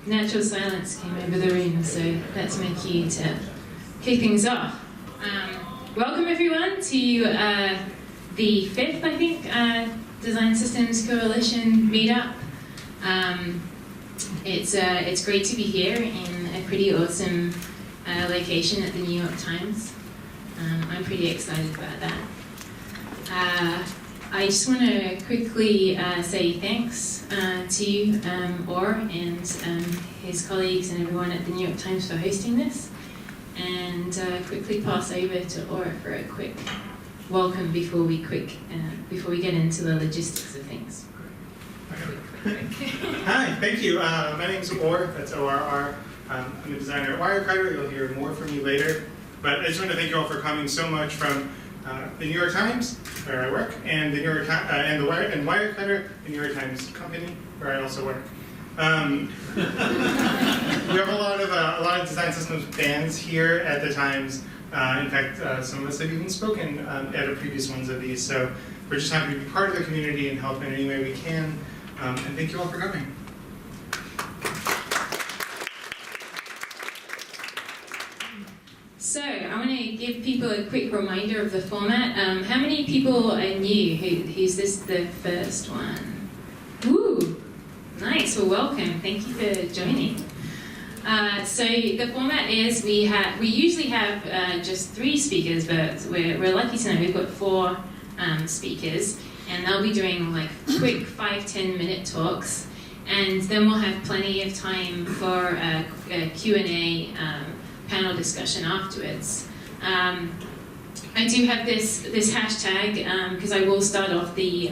natural silence came over the room, so that's my cue to kick things off. Welcome everyone to the 5th, I think, Design Systems Coalition meetup. It's great to be here in a pretty awesome location at the New York Times. I'm pretty excited about that. I just want to quickly say thanks to Orr and his colleagues and everyone at the New York Times for hosting this, and quickly pass over to Orr for a quick welcome before we get into the logistics of things. Hi, thank you. My name is Orr, that's O-R-R. I'm a designer at Wirecutter. You'll hear more from me later. But I just want to thank you all for coming so much from the New York Times, where I work, and the Wirecutter, the New York Times company, where I also work. We have a lot of design systems fans here at the Times. In fact, some of us have even spoken at a previous ones of these. So we're just happy to be part of the community and help in any way we can. And thank you all for coming. So, I want to give people a quick reminder of the format. How many people are new? Who's this the first one? Woo! Nice, well welcome. Thank you for joining. So the format is we usually have just 3 speakers, but we're lucky tonight. We've got 4 speakers, and they'll be doing like quick 5-10 minute talks, and then we'll have plenty of time for a Q&A panel discussion afterwards. I do have this hashtag because I will start off the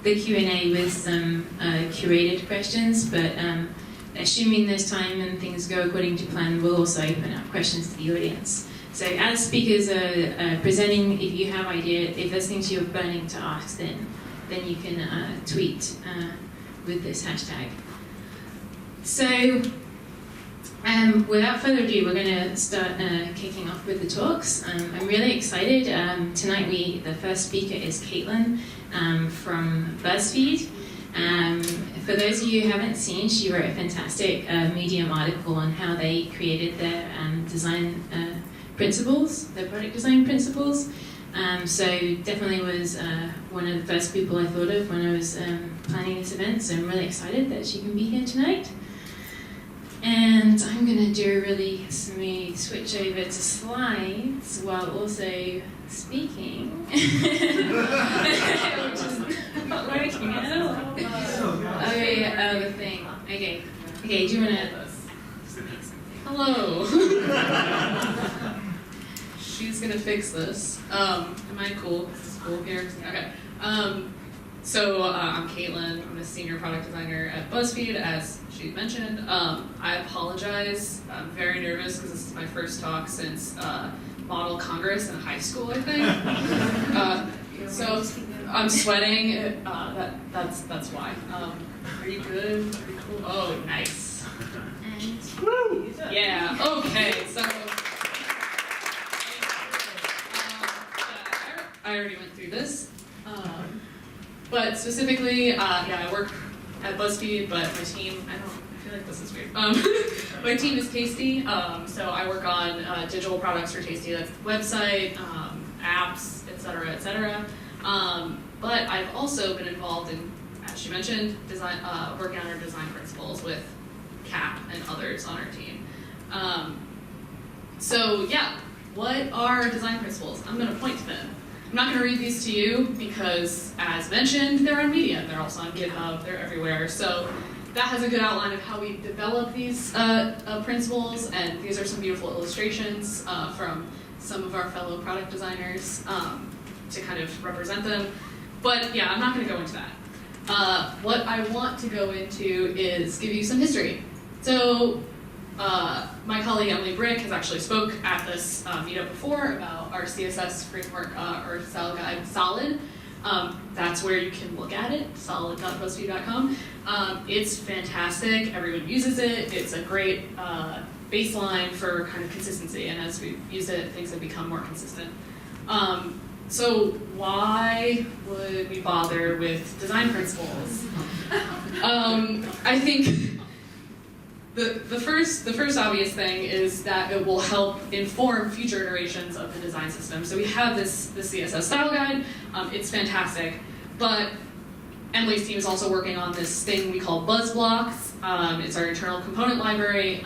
Q&A with some curated questions, but assuming there's time and things go according to plan, we'll also open up questions to the audience. So as speakers are presenting, if you have if there's things you're burning to ask, then you can tweet with this hashtag. So without further ado, we're going to start kicking off with the talks. I'm really excited. Tonight the first speaker is Caitlin from Buzzfeed. For those of you who haven't seen, she wrote a fantastic Medium article on how they created their design principles, their product design principles. So definitely was one of the first people I thought of when I was planning this event. So I'm really excited that she can be here tonight. And I'm going to do a really smooth switch over to slides while also speaking, which is not working at all. Oh yeah, the thing. Okay, do you want to? Hello. She's gonna fix this. Am I cool? Is this cool here? Okay. So I'm Caitlin. I'm a senior product designer at Buzzfeed, as she mentioned. I apologize. I'm very nervous because this is my first talk since Model Congress in high school, I think. So I'm sweating. That's why. Are you good? Are you cool? Oh, nice. Woo! Yeah. Okay. So. I already went through this. But specifically, I work at Buzzfeed, but my team, I feel like this is weird. My team is Tasty, so I work on digital products for Tasty. That's the website, apps, etc., etc. But I've also been involved in, as she mentioned, design, working on our design principles with Cap and others on our team. What are design principles? I'm going to point to them. I'm not going to read these to you because, as mentioned, they're on Medium. They're also on GitHub. They're everywhere. So that has a good outline of how we develop these principles, and these are some beautiful illustrations from some of our fellow product designers to kind of represent them. But yeah, I'm not going to go into that. What I want to go into is give you some history. So my colleague Emily Brick has actually spoke at this meetup before about our CSS framework or style guide, Solid. That's where you can look at it, solid.buzzfeed.com. It's fantastic. Everyone uses it. It's a great baseline for kind of consistency, and as we've used it, things have become more consistent. So why would we bother with design principles? I think the first obvious thing is that it will help inform future iterations of the design system. So we have the CSS style guide. It's fantastic, but Emily's team is also working on this thing we call buzz blocks. It's our internal component library.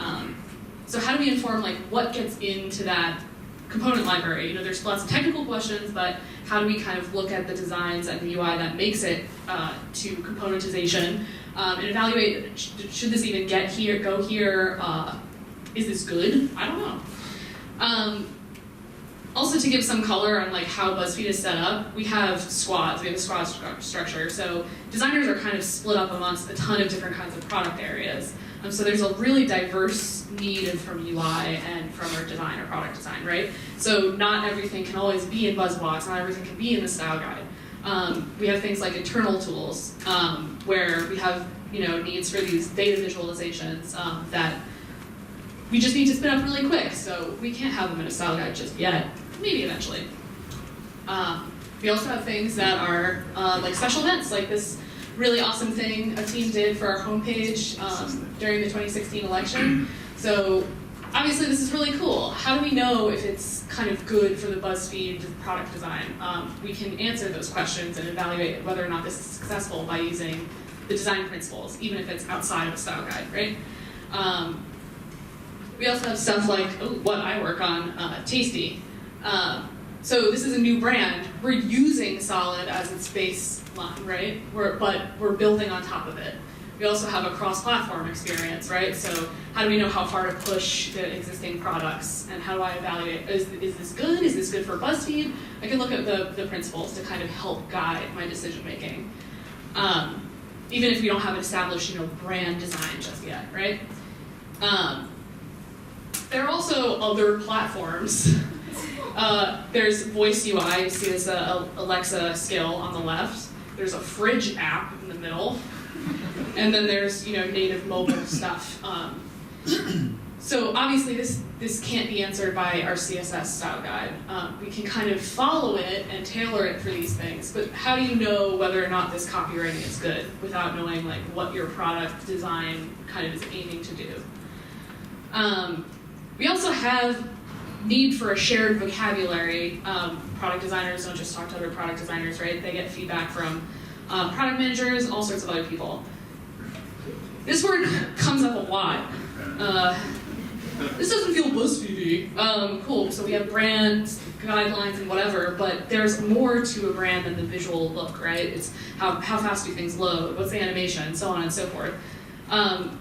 So how do we inform like what gets into that component library? You know, there's lots of technical questions, but how do we kind of look at the designs and the UI that makes it to componentization and evaluate, should this even get here, go here? Is this good? I don't know. Also, to give some color on like how BuzzFeed is set up, we have squads. We have a squad structure. So designers are kind of split up amongst a ton of different kinds of product areas. So there's a really diverse need from UI and from our design or product design, right? So not everything can always be in BuzzBlocks, not everything can be in the style guide. We have things like internal tools where we have needs for these data visualizations that we just need to spin up really quick. So we can't have them in a style guide just yet, maybe eventually. We also have things that are like special events, like this really awesome thing a team did for our homepage during the 2016 election. So obviously this is really cool. How do we know if it's kind of good for the BuzzFeed product design? We can answer those questions and evaluate whether or not this is successful by using the design principles, even if it's outside of a style guide, right? We also have stuff like what I work on, Tasty. So this is a new brand. We're using Solid as its baseline, right? But we're building on top of it. We also have a cross-platform experience, right? So how do we know how far to push the existing products, and how do I evaluate, is this good? Is this good for BuzzFeed? I can look at the principles to kind of help guide my decision-making. Even if we don't have an established brand design just yet, right? There are also other platforms. There's Voice UI, you see this Alexa skill on the left. There's a fridge app in the middle. And then there's native mobile stuff. So obviously this can't be answered by our CSS style guide. We can kind of follow it and tailor it for these things, but how do you know whether or not this copywriting is good without knowing like what your product design kind of is aiming to do? We also have need for a shared vocabulary. Product designers don't just talk to other product designers, right? They get feedback from product managers, all sorts of other people. This word comes up a lot. This doesn't feel BuzzFeedy. Cool, so we have brands, guidelines, and whatever, but there's more to a brand than the visual look, right? It's how fast do things load, what's the animation, so on and so forth.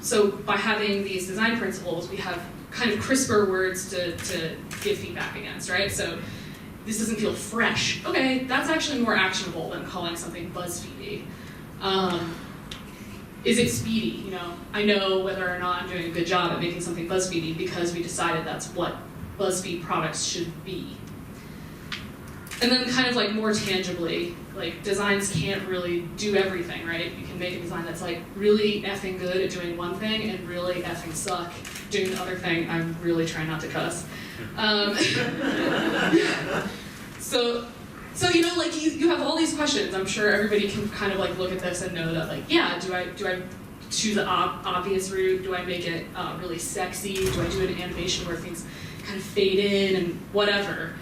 So by having these design principles, we have kind of crisper words to give feedback against, right? So this doesn't feel fresh. Okay, that's actually more actionable than calling something BuzzFeedy. Is it speedy? I know whether or not I'm doing a good job at making something BuzzFeedy because we decided that's what BuzzFeed products should be. And then kind of like more tangibly, like designs can't really do everything, right? You can make a design that's like really effing good at doing one thing and really effing suck doing the other thing. I'm really trying not to cuss. So like you have all these questions. I'm sure everybody can kind of like look at this and know that like, yeah, do I choose the obvious route? Do I make it really sexy? Do I do an animation where things kind of fade in and whatever?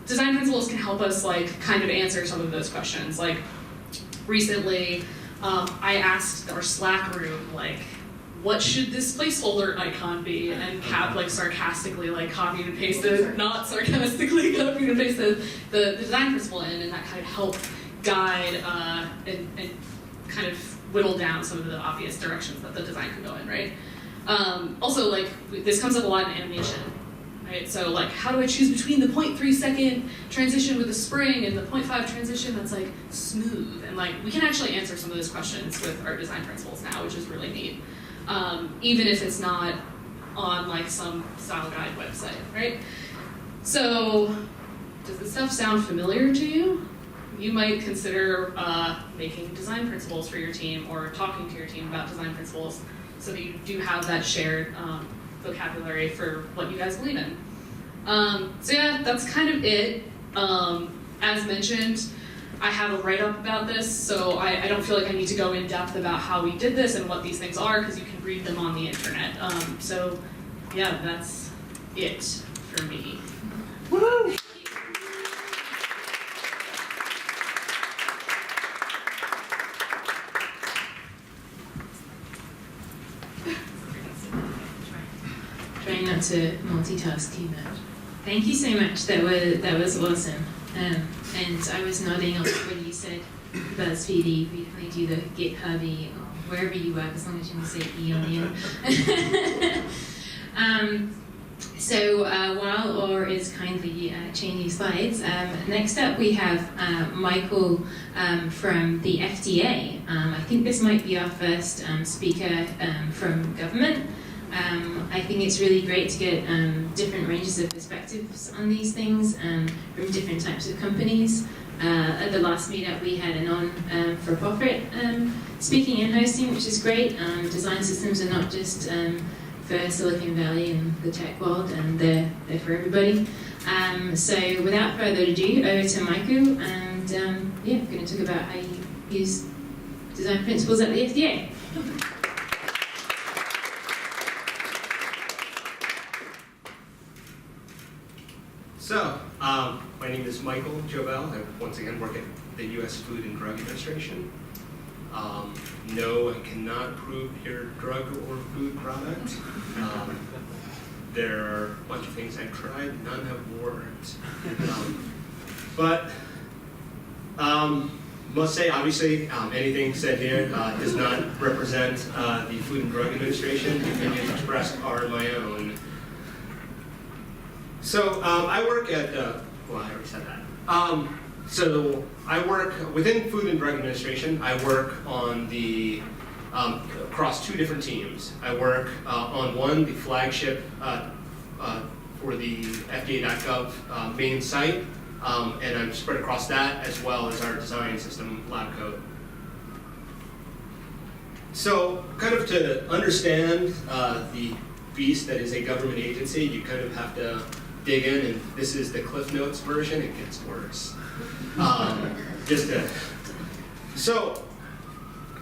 Design principles can help us like kind of answer some of those questions. Like recently, I asked our Slack room like, what should this placeholder icon be? And Cap like sarcastically like copied and pasted, not sarcastically copied and pasted the design principle in, and that kind of helped guide and kind of whittle down some of the obvious directions that the design could go in, right? Also, like this comes up a lot in animation, right? So like, how do I choose between the 0.3 second transition with a spring and the 0.5 transition that's like smooth? And like, we can actually answer some of those questions with our design principles now, which is really neat. Even if it's not on like some style guide website, right? So, does this stuff sound familiar to you? You might consider making design principles for your team or talking to your team about design principles so that you do have that shared vocabulary for what you guys believe in. So yeah, that's kind of it. As mentioned, I have a write-up about this, so I don't feel like I need to go in depth about how we did this and what these things are, because you can read them on the internet. So yeah, that's it for me. Woo! Trying not to multitask too much. Thank you so much. That was awesome. And I was nodding on when you said Buzzfeedy. We definitely do the GitHub-y or wherever you work, as long as you can say E on the end. So while Orr is kindly changing slides, next up we have Michael from the F.D.A. I think this might be our first speaker from government. I think it's really great to get different ranges of perspectives on these things from different types of companies. At the last meetup we had a non-for-profit speaking and hosting, which is great. Design systems are not just for Silicon Valley and the tech world, and they're for everybody. So without further ado, over to Michael, and yeah, we're going to talk about how you use design principles at the F.D.A. So, my name is Michael Jovel. I once again work at the U.S. Food and Drug Administration. No, I cannot prove your drug or food product. There are a bunch of things I've tried, none have worked. Must say, obviously, anything said here does not represent the Food and Drug Administration. The opinions expressed are my own. So I work at, well, I already said that. So I work within Food and Drug Administration. I work on the, across two different teams. I work on one, the flagship for the FDA.gov main site, and I'm spread across that as well as our design system lab code. So kind of to understand the beast that is a government agency, you kind of have to dig in, and this is the Cliff Notes version. It gets worse. So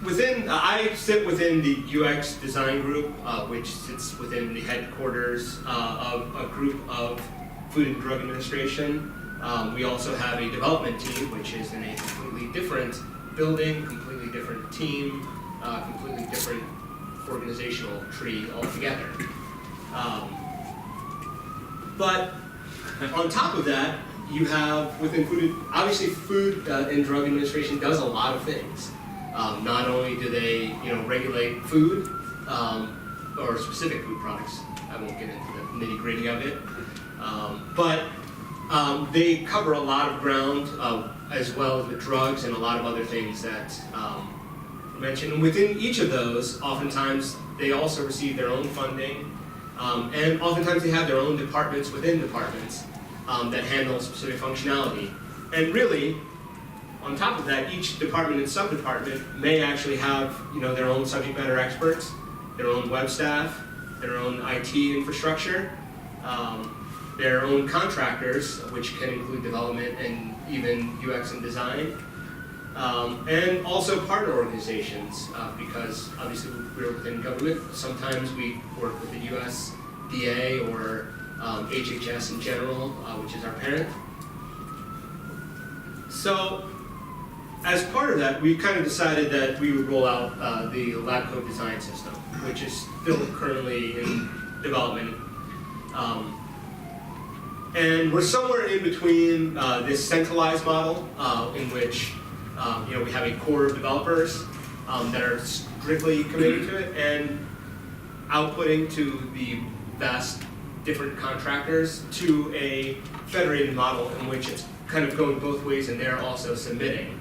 I sit within the UX design group, which sits within the headquarters of a group of Food and Drug Administration. We also have a development team, which is in a completely different building, completely different team, completely different organizational tree altogether. But on top of that, you have within food, obviously Food and Drug Administration does a lot of things. Not only do they, regulate food or specific food products. I won't get into the nitty-gritty of it, but they cover a lot of ground, as well as the drugs and a lot of other things that I mentioned. And within each of those, oftentimes they also receive their own funding. And oftentimes they have their own departments within departments that handle specific functionality. And really, on top of that, each department and sub-department may actually have their own subject matter experts, their own web staff, their own IT infrastructure, their own contractors, which can include development and even UX and design, and also partner organizations, because obviously we're within government. Sometimes we work with the F.D.A. or HHS in general, which is our parent. So as part of that, we kind of decided that we would roll out the lab code design system, which is still currently in development. And we're somewhere in between this centralized model in which we have a core of developers that are strictly committed to it, and outputting to the vast different contractors, to a federated model in which it's kind of going both ways and they're also submitting.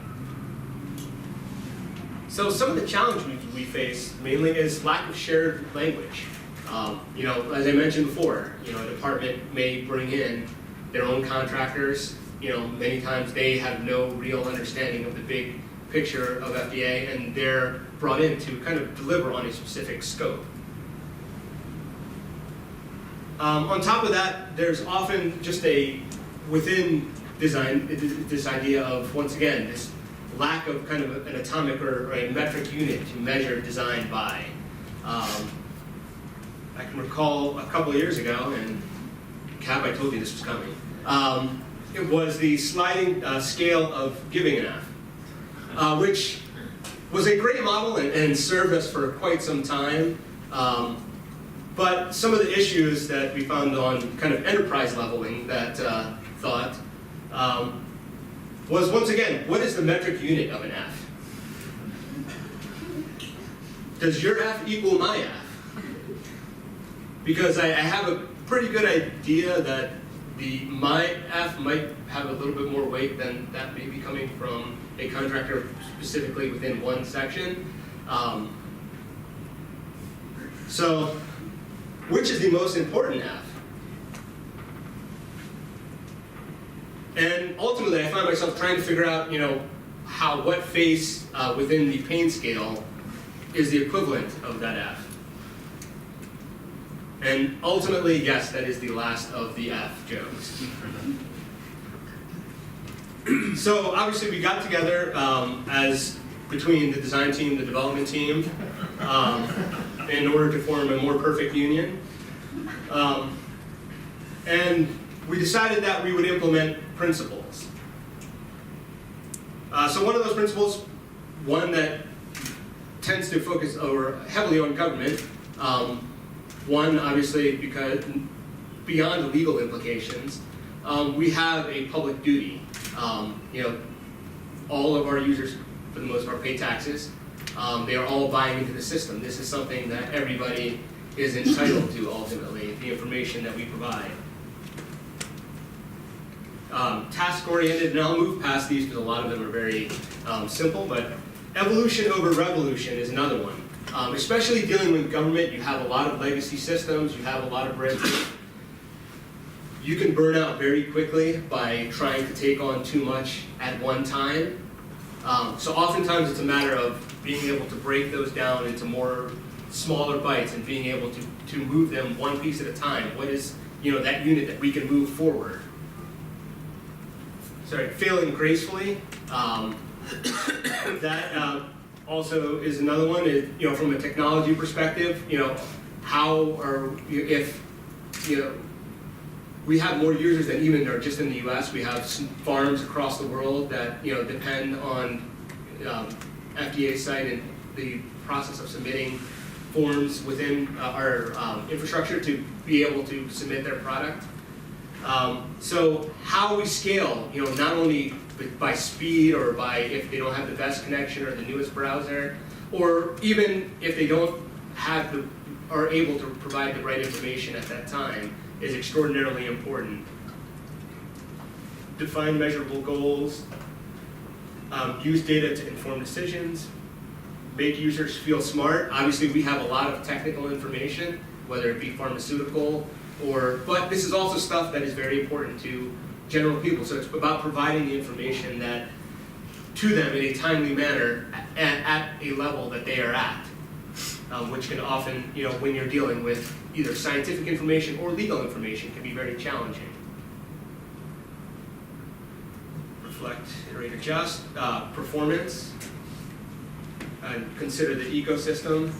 So some of the challenges we face mainly is lack of shared language. As I mentioned before, a department may bring in their own contractors. Many times they have no real understanding of the big picture of F.D.A. and they're brought in to kind of deliver on a specific scope. On top of that, there's often just within design, this idea of, once again, this lack of kind of an atomic or a metric unit to measure design by. I can recall a couple of years ago, and Cap, I told you this was coming. It was the sliding scale of giving an F, which was a great model and served us for quite some time. But some of the issues that we found on kind of enterprise leveling that thought was, once again, what is the metric unit of an F? Does your F equal my F? Because I have a pretty good idea that my F might have a little bit more weight than that may be coming from a contractor specifically within one section. So, which is the most important F? And ultimately, I found myself trying to figure out, what face within the pain scale is the equivalent of that F. And ultimately, yes, that is the last of the F jokes. So obviously, we got together as between the design team, the development team, in order to form a more perfect union. And we decided that we would implement principles. So one of those principles, one that tends to focus heavily on government, one, obviously, because beyond the legal implications, we have a public duty. All of our users, for the most part, pay taxes. They are all buying into the system. This is something that everybody is entitled to, ultimately, the information that we provide. Task-oriented, and I'll move past these because a lot of them are very simple, but evolution over revolution is another one. Especially dealing with government, you have a lot of legacy systems, you have a lot of red tape. You can burn out very quickly by trying to take on too much at one time. So oftentimes it's a matter of being able to break those down into more smaller bites and being able to move them one piece at a time. What is that unit that we can move forward? Failing gracefully. That also is another one. From a technology perspective, how are if we have more users than even are just in the U.S. We have some farms across the world that depend on F.D.A. site and the process of submitting forms within our infrastructure to be able to submit their product. So how we scale, not only by speed or by if they don't have the best connection or the newest browser, or even if they don't have are able to provide the right information at that time, is extraordinarily important. Define measurable goals, use data to inform decisions, make users feel smart. Obviously, we have a lot of technical information, whether it be pharmaceutical, but this is also stuff that is very important to general people. So it's about providing the information to them in a timely manner at a level that they are at, which can often, when you're dealing with either scientific information or legal information, can be very challenging. Reflect, iterate, adjust, performance, and consider the ecosystem.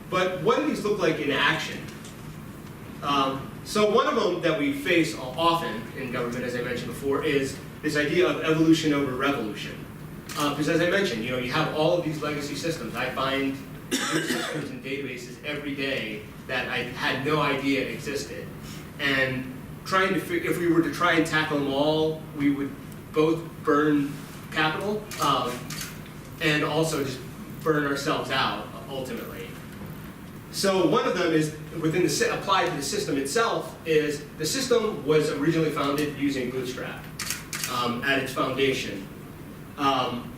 But what do these look like in action? So one of them that we face often in government, as I mentioned before, is this idea of evolution over revolution. Because as I mentioned, you have all of these legacy systems. I find new systems and databases every day that I had no idea existed. And if we were to try and tackle them all, we would both burn capital and also just burn ourselves out, ultimately. So one of them is, applied to the system itself, is the system was originally founded using Bootstrap at its foundation.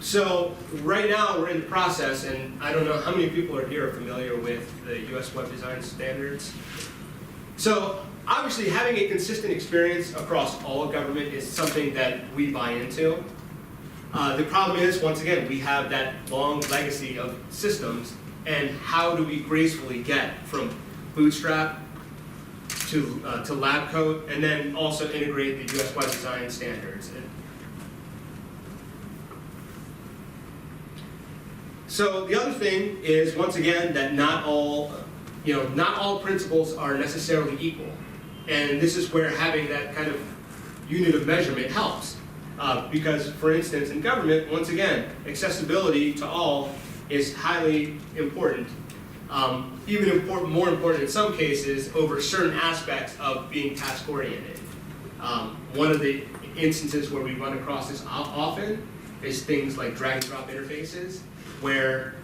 So right now we're in the process, and I don't know how many people here are familiar with the US Web Design Standards. So obviously having a consistent experience across all of government is something that we buy into. The problem is, once again, we have that long legacy of systems, and how do we gracefully get from Bootstrap to lab coat, and then also integrate the US Web Design Standards? So the other thing is, once again, that not all principles are necessarily equal. And this is where having that kind of unit of measurement helps. Because, for instance, in government, once again, accessibility to all is highly important. Even more important in some cases over certain aspects of being task-oriented. One of the instances where we run across this often is things like drag and drop interfaces, where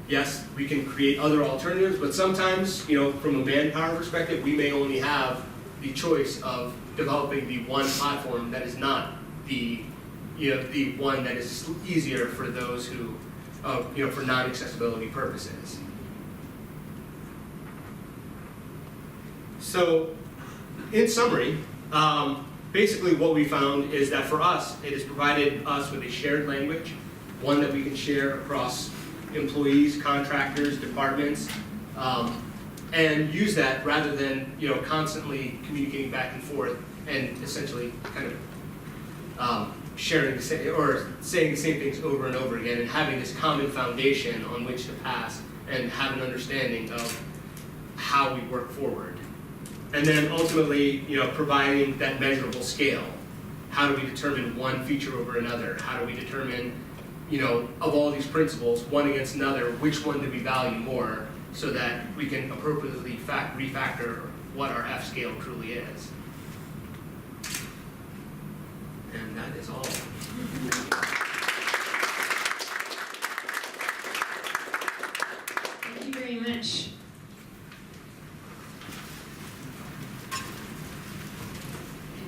yes, we can create other alternatives, but sometimes, from a manpower perspective, we may only have the choice of developing the one platform that is not the one that is easier for those who, for non-accessibility purposes. So, in summary, basically what we found is that for us, it has provided us with a shared language, one that we can share across employees, contractors, departments, and use that rather than constantly communicating back and forth and essentially kind of sharing the same or saying the same things over and over again, and having this common foundation on which to pass and have an understanding of how we work forward. And then ultimately, providing that measurable scale. How do we determine one feature over another? How do we determine, of all these principles, one against another, which one do we value more, so that we can appropriately refactor what our F scale truly is. And that is all. Thank you very much.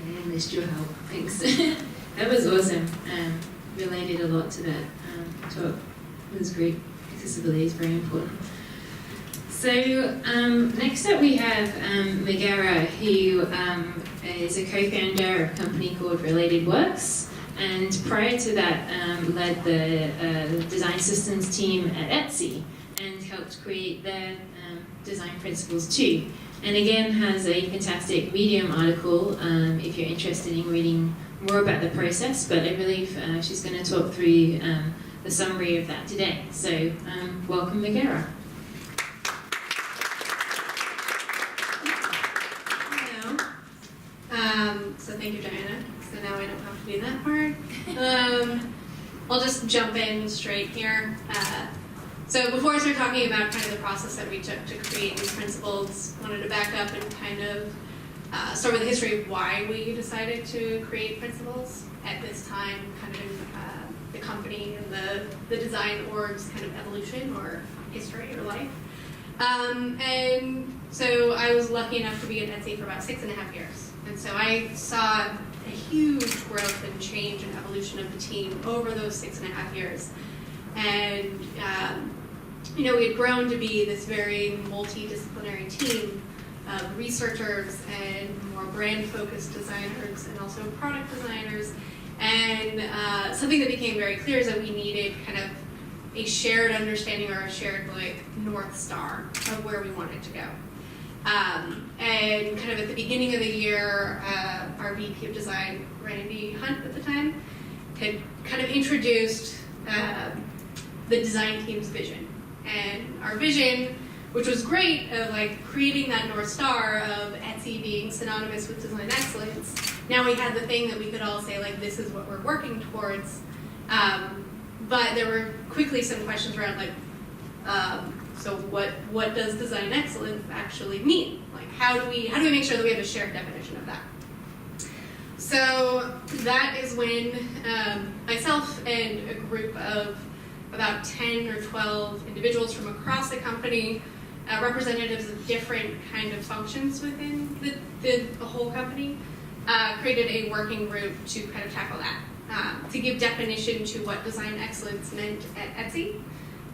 And Ms. Jovel, thanks. That was awesome. Related a lot to that talk. It was great. Accessibility is very important. So next up we have Magera, who is a co-founder of a company called Related Works, and prior to that led the design systems team at Etsy and helped create their design principles too. And again has a fantastic Medium article if you're interested in reading more about the process, but I believe she's going to talk through the summary of that today. So welcome, Magera. So thank you, Diana. So now I don't have to do that part. I'll just jump in straight here. So before I start talking about kind of the process that we took to create these principles, I wanted to back up and kind of start with the history of why we decided to create principles at this time, kind of in the company and the design org's kind of evolution or history or life. And so I was lucky enough to be at Etsy for about 6.5 years. And so I saw a huge growth and change and evolution of the team over those 6.5 years. And, we had grown to be this very multidisciplinary team of researchers and more brand-focused designers and also product designers. And something that became very clear is that we needed kind of a shared understanding or a shared North Star of where we wanted to go. And kind of at the beginning of the year, our VP of Design, Randy Hunt at the time, had kind of introduced the design team's vision. And our vision, which was great, of creating that North Star of Etsy being synonymous with design excellence. Now we had the thing that we could all say, this is what we're working towards. But there were quickly some questions around, so what does design excellence actually mean? How do we make sure that we have a shared definition of that? So that is when myself and a group of about 10 or 12 individuals from across the company, representatives of different kind of functions within the whole company, created a working group to kind of tackle that, to give definition to what design excellence meant at Etsy.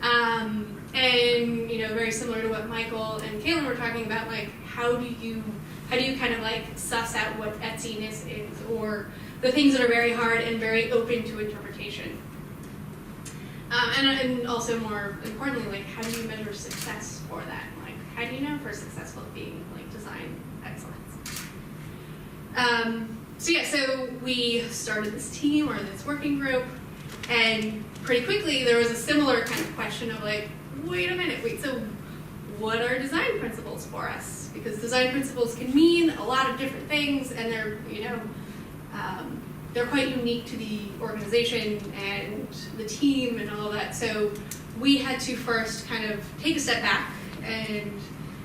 And very similar to what Michael and Kaylin were talking about, how do you kind of suss out what Etsy-ness is, or the things that are very hard and very open to interpretation. And also more importantly, how do you measure success for that? How do you know if we're successful at being design excellence? So we started this team or this working group, and pretty quickly there was a similar kind of question of like, wait a minute, so what are design principles for us? Because design principles can mean a lot of different things, and they're, they're quite unique to the organization and the team and all that. So we had to first kind of take a step back and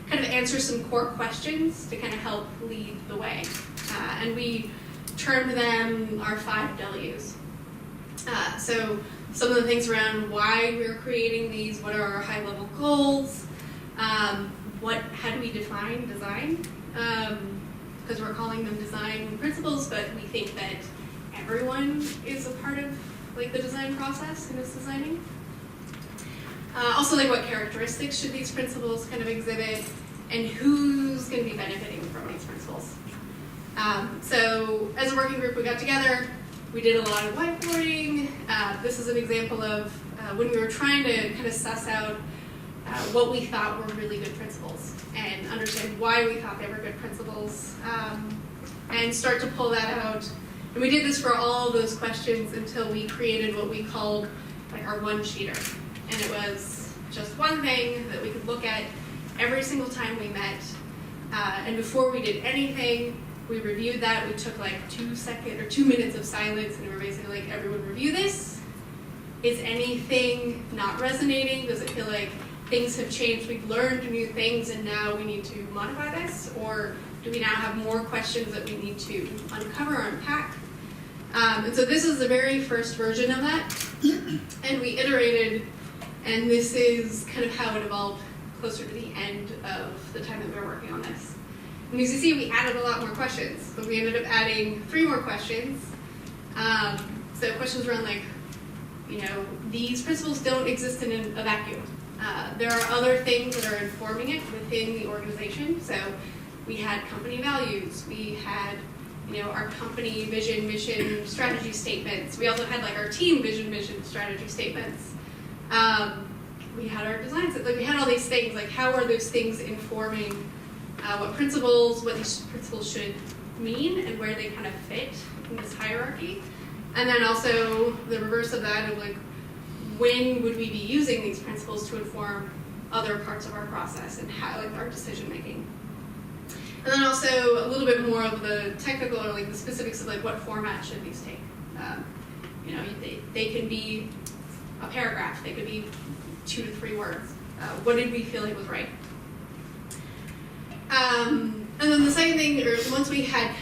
kind of answer some core questions to kind of help lead the way. And we termed them our 5 Ws. So some of the things around why we're creating these, what are our high-level goals, how do we define design? Because we're calling them design principles, but we think that everyone is a part of like the design process and is designing. Also, like what characteristics should these principles kind of exhibit, and who's going to be benefiting from these principles. So as a working group, we got together, we did a lot of whiteboarding. This is an example of when we were trying to kind of suss out what we thought were really good principles and understand why we thought they were good principles, and start to pull that out. And we did this for all of those questions until we created what we called like our one-sheeter. And it was just one thing that we could look at every single time we met. And before we did anything, we reviewed that. We took like 2 minutes of silence, and we were basically like, everyone review this. Is anything not resonating? Does it feel like things have changed? We've learned new things and now we need to modify this? Or do we now have more questions that we need to uncover or unpack? And so this is the very first version of that. And we iterated, and this is kind of how it evolved closer to the end of the time that we were working on this. And as you see, we added a lot more questions. So we ended up adding 3 more questions. So questions around like, these principles don't exist in a vacuum. There are other things that are informing it within the organization. So we had company values, we had our company vision, mission, strategy statements. We also had like our team vision, mission, strategy statements. We had our designs, like we had all these things, like how are those things informing what these principles should mean and where they kind of fit in this hierarchy. And then also the reverse of that of like, when would we be using these principles to inform other parts of our process and how, like our decision making. And then also a little bit more of the technical or like the specifics of like what format should these take. They can be a paragraph, they could be 2 to 3 words. What did we feel like was right? And then the second thing, or once we had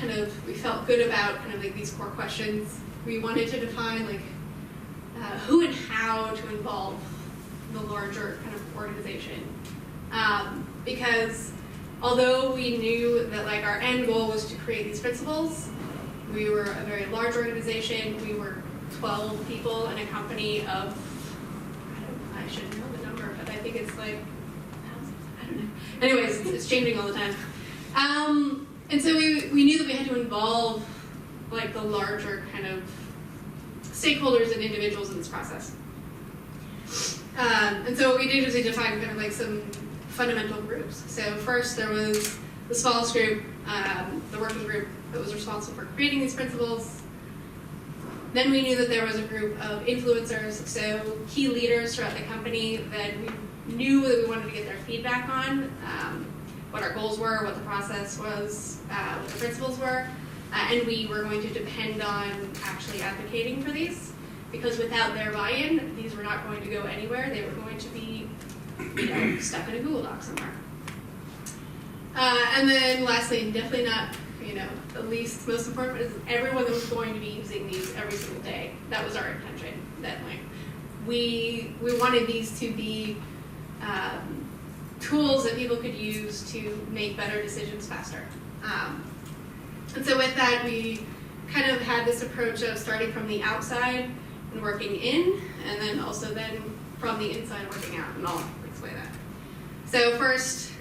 we felt good about kind of like these core questions, we wanted to define like who and how to involve the larger kind of organization. Because although we knew that like our end goal was to create these principles, we were a very large organization. We were 12 people in a company of, I should know the number, but I think it's like, I don't know. Anyways, it's changing all the time. And so we knew that we had to involve like the larger kind of stakeholders and individuals in this process. And so what we did was we defined kind of like some fundamental groups. So first there was the smallest group, the working group that was responsible for creating these principles. Then we knew that there was a group of influencers, so key leaders throughout the company that we knew that we wanted to get their feedback on, what our goals were, what the process was, what the principles were, and we were going to depend on actually advocating for these, because without their buy-in, these were not going to go anywhere. They were going to be stuck in a Google Doc somewhere. And then lastly, and definitely not the least most important, is everyone that was going to be using these every single day. That was our intention. That like we wanted these to be tools that people could use to make better decisions faster. And so with that, we kind of had this approach of starting from the outside and working in, and then also then from the inside working out, and I'll explain that. So first,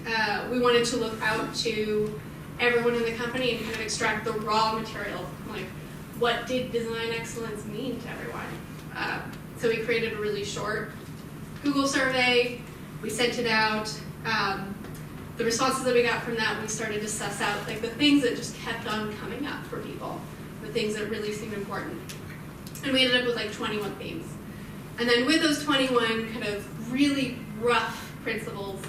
we wanted to look out to everyone in the company and kind of extract the raw material, like what did design excellence mean to everyone? So we created a really short Google survey, we sent it out. The responses that we got from that, we started to suss out like the things that just kept on coming up for people, the things that really seemed important. And we ended up with like 21 themes. And then with those 21 kind of really rough principles,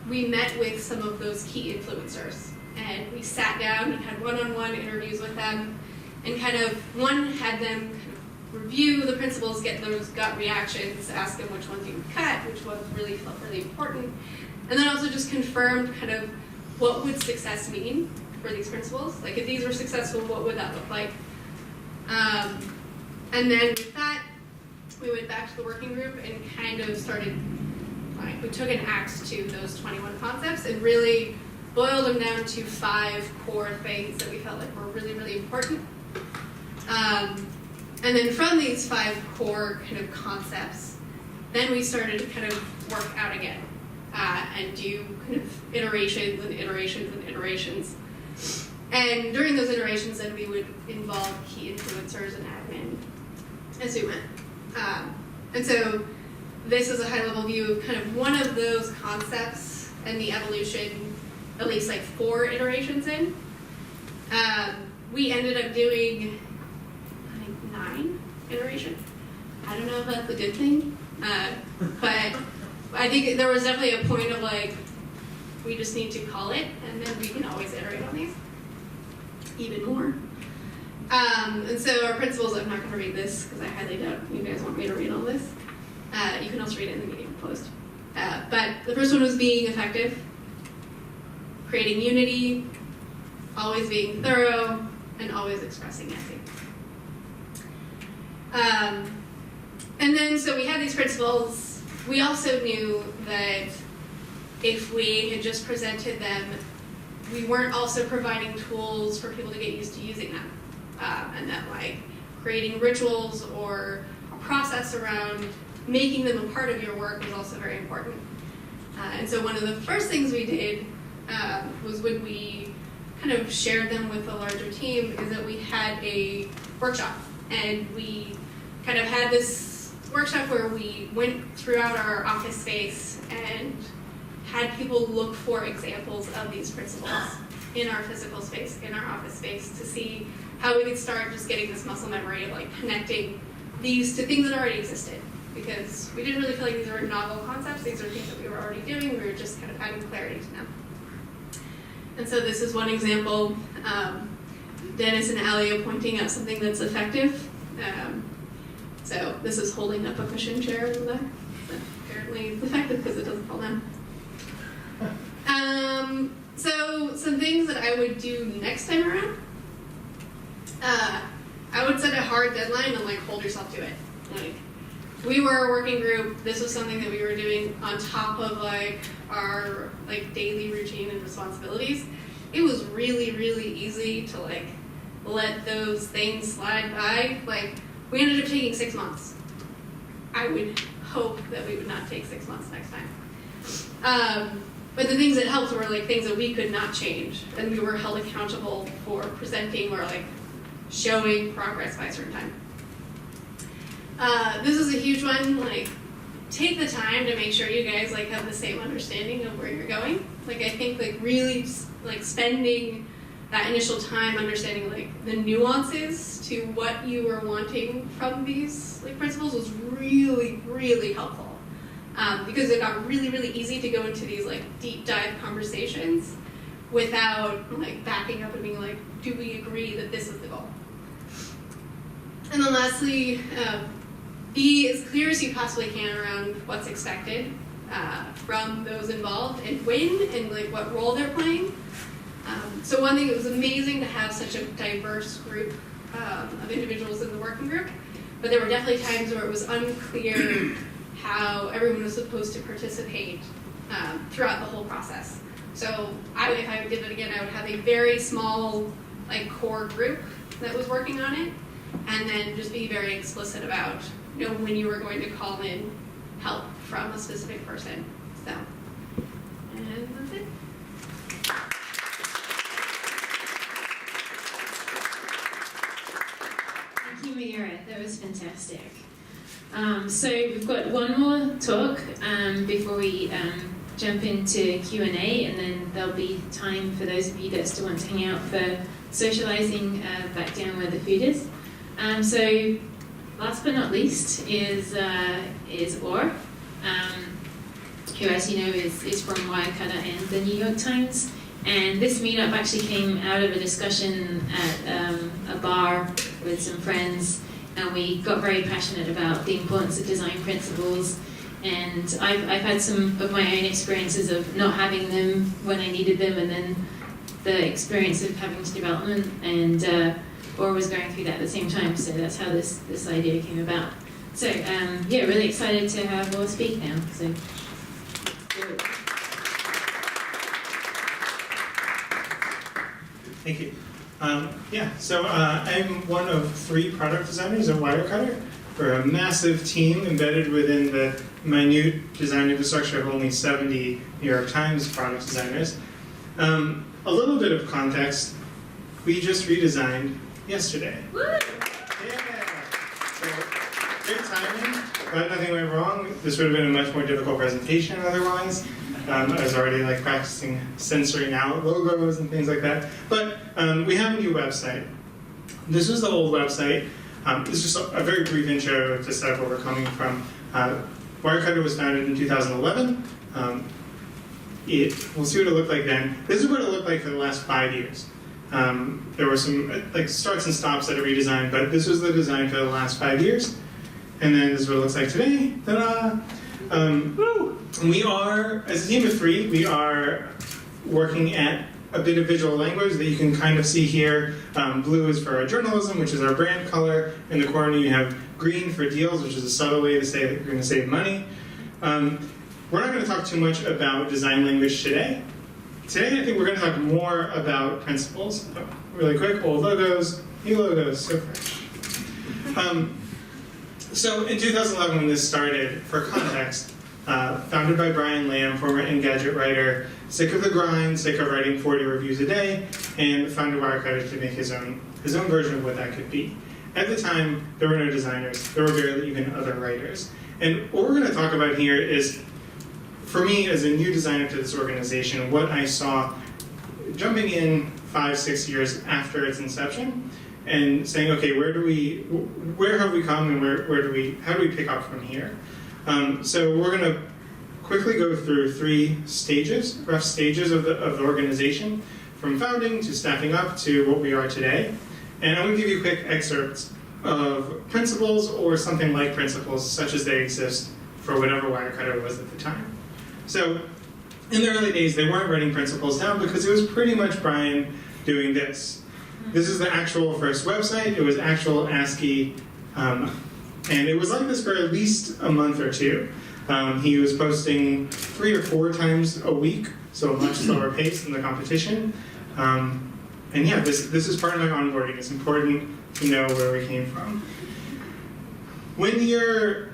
we met with some of those key influencers. And we sat down and had one-on-one interviews with them, and kind of, one, had them kind of review the principles, get those gut reactions, ask them which ones you would cut, which ones really felt really important, and then also just confirmed kind of what would success mean for these principles. Like, if these were successful, what would that look like? And then with that, we went back to the working group and kind of started, like, we took an axe to those 21 concepts and really boiled them down to 5 core things that we felt like were really, really important. And then from these 5 core kind of concepts, then we started to kind of work out again and do kind of iterations and iterations and iterations. And during those iterations, then we would involve key influencers and admin as we went. And so this is a high-level view of kind of one of those concepts and the evolution, at least like 4 iterations in. We ended up doing, I think, 9 iterations. I don't know if that's a good thing, but I think there was definitely a point of like, we just need to call it, and then we can always iterate on these even more. And so our principles, I'm not going to read this because I highly doubt you guys want me to read all this. You can also read it in the meeting post. But the first one was being effective, creating unity, always being thorough, and always expressing empathy. And then, so we had these principles. We also knew that if we had just presented them, we weren't also providing tools for people to get used to using them. And that, like, creating rituals or a process around making them a part of your work was also very important. And so one of the first things we did was when we kind of shared them with the larger team is that we had a workshop. And we kind of had this workshop where we went throughout our office space and had people look for examples of these principles in our physical space, in our office space, to see how we could start just getting this muscle memory of like connecting these to things that already existed. Because we didn't really feel like these were novel concepts, these are things that we were already doing, we were just kind of adding clarity to them. And so this is one example. Dennis and Allie are pointing out something that's effective. So this is holding up a cushion chair over there. That apparently it's effective because it doesn't fall down. So some things that I would do next time around. I would set a hard deadline and like hold yourself to it. Like, we were a working group. This was something that we were doing on top of like our like daily routine and responsibilities. It was really, really easy to like let those things slide by. Like, we ended up taking 6 months. I would hope that we would not take 6 months next time. But the things that helped were like things that we could not change, and we were held accountable for presenting or like showing progress by a certain time. This is a huge one. Like, take the time to make sure you guys like have the same understanding of where you're going. Like, I think like really like spending that initial time understanding like the nuances to what you were wanting from these like principles was really, really helpful. Because it got really, really easy to go into these like deep dive conversations without like backing up and being like, do we agree that this is the goal? And then lastly, be as clear as you possibly can around what's expected from those involved and when and like what role they're playing. So one thing, it was amazing to have such a diverse group of individuals in the working group, but there were definitely times where it was unclear how everyone was supposed to participate throughout the whole process. So if I did it again, I would have a very small like core group that was working on it, and then just be very explicit about when you were going to call in help from a specific person. So, and that's it. Thank you, Magera. That was fantastic. So we've got one more talk before we jump into Q&A, and then there'll be time for those of you that still want to hang out for socializing back down where the food is. So last but not least is Orr, who, as you know, is from Wirecutter and the New York Times. And this meetup actually came out of a discussion at a bar with some friends, and we got very passionate about the importance of design principles. And I've had some of my own experiences of not having them when I needed them, and then the experience of having to develop them, and Orr was going through that at the same time, so that's how this idea came about. So yeah, really excited to have Orr speak now. So. Thank you. So I'm one of 3 product designers at Wirecutter. We're a massive team embedded within the minute design infrastructure of only 70 New York Times product designers. A little bit of context, we just redesigned yesterday. Woo! Yeah! So, great timing, but nothing went wrong. This would have been a much more difficult presentation otherwise. I was already practicing censoring out logos and things like that. But we have a new website. This was the old website. This is just a very brief intro to set up where we're coming from. Wirecutter was founded in 2011. We'll see what it looked like then. This is what it looked like for the last 5 years. There were some starts and stops that are redesigned, but this was the design for the last 5 years. And then this is what it looks like today. Ta-da! We are, as a team of 3, we are working at a bit of visual language that you can kind of see here. Blue is for our journalism, which is our brand color. In the corner you have green for deals, which is a subtle way to say that you're going to save money. We're not going to talk too much about design language today. Today I think we're going to talk more about principles. Really quick, old logos, new logos, so fresh. So in 2011 when this started, for context, founded by Brian Lamb, former Engadget writer, sick of the grind, sick of writing 40 reviews a day, and founded Wirecutter to make his own version of what that could be. At the time, there were no designers. There were barely even other writers. And what we're going to talk about here is, for me as a new designer to this organization, what I saw jumping in 5-6 years after its inception, and saying, okay, where have we come, and how do we pick up from here? So we're going to quickly go through 3 stages, rough stages of the organization, from founding to staffing up to what we are today. And I'm going to give you quick excerpts of principles or something like principles, such as they exist for whatever Wirecutter was at the time. So in the early days, they weren't writing principles down because it was pretty much Brian doing this. This is the actual first website. It was actual ASCII, and it was like this for at least a month or 2. He was posting 3 or 4 times a week, so a much slower pace than the competition. And yeah, this is part of my onboarding. It's important to know where we came from. When you're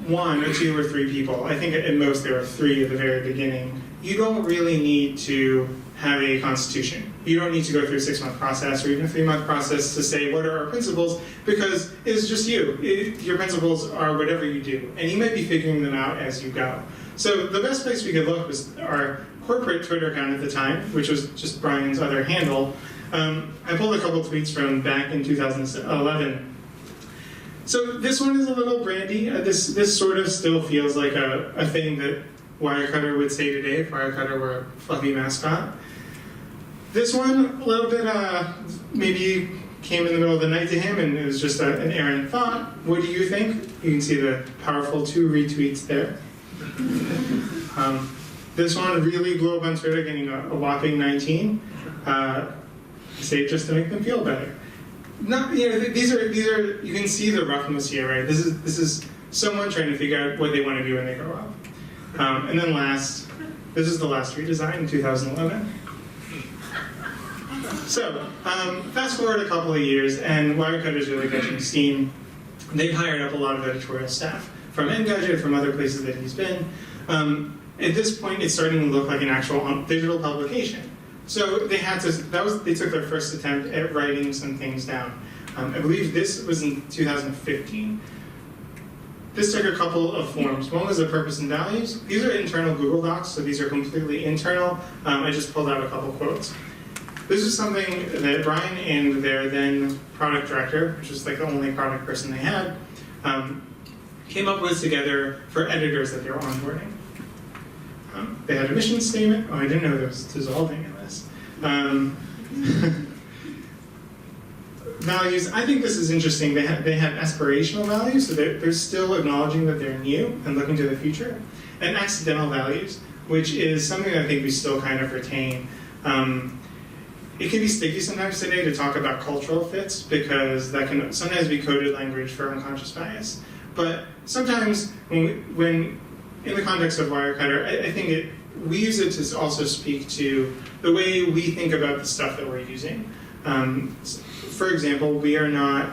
1 or 2 or 3 people, I think at most there were 3 at the very beginning, you don't really need to have a constitution. You don't need to go through a 6-month process or even a 3-month process to say what are our principles, because it's just you. Your principles are whatever you do, and you might be figuring them out as you go. So the best place we could look was our corporate Twitter account at the time, which was just Brian's other handle. I pulled a couple tweets from back in 2011. So this one is a little brandy. This sort of still feels like a thing that Wirecutter would say today if Wirecutter were a fluffy mascot. This one, a little bit, maybe came in the middle of the night to him and it was just an errant thought. What do you think? You can see the powerful 2 retweets there. This one really blew up on Twitter, getting a whopping 19. Saved just to make them feel better. These are. You can see the roughness here, right? This is someone trying to figure out what they want to do when they grow up. And then last, this is the last redesign in 2011. So, fast forward a couple of years, and Wirecutter's really catching steam. They've hired up a lot of editorial staff from Engadget, from other places that he's been. At this point, it's starting to look like an actual digital publication. So they had to. They took their first attempt at writing some things down. I believe this was in 2015. This took a couple of forms. One was the purpose and values. These are internal Google Docs, so these are completely internal. I just pulled out a couple quotes. This is something that Brian and their then product director, which was like the only product person they had, came up with together for editors that they were onboarding. They had a mission statement. Oh, I didn't know there was dissolving in this. Values, I think this is interesting. They have aspirational values, so they're still acknowledging that they're new and looking to the future. And accidental values, which is something that I think we still kind of retain. It can be sticky sometimes today to talk about cultural fits, because that can sometimes be coded language for unconscious bias. But sometimes when in the context of Wirecutter, I think we use it to also speak to the way we think about the stuff that we're using. For example, we are not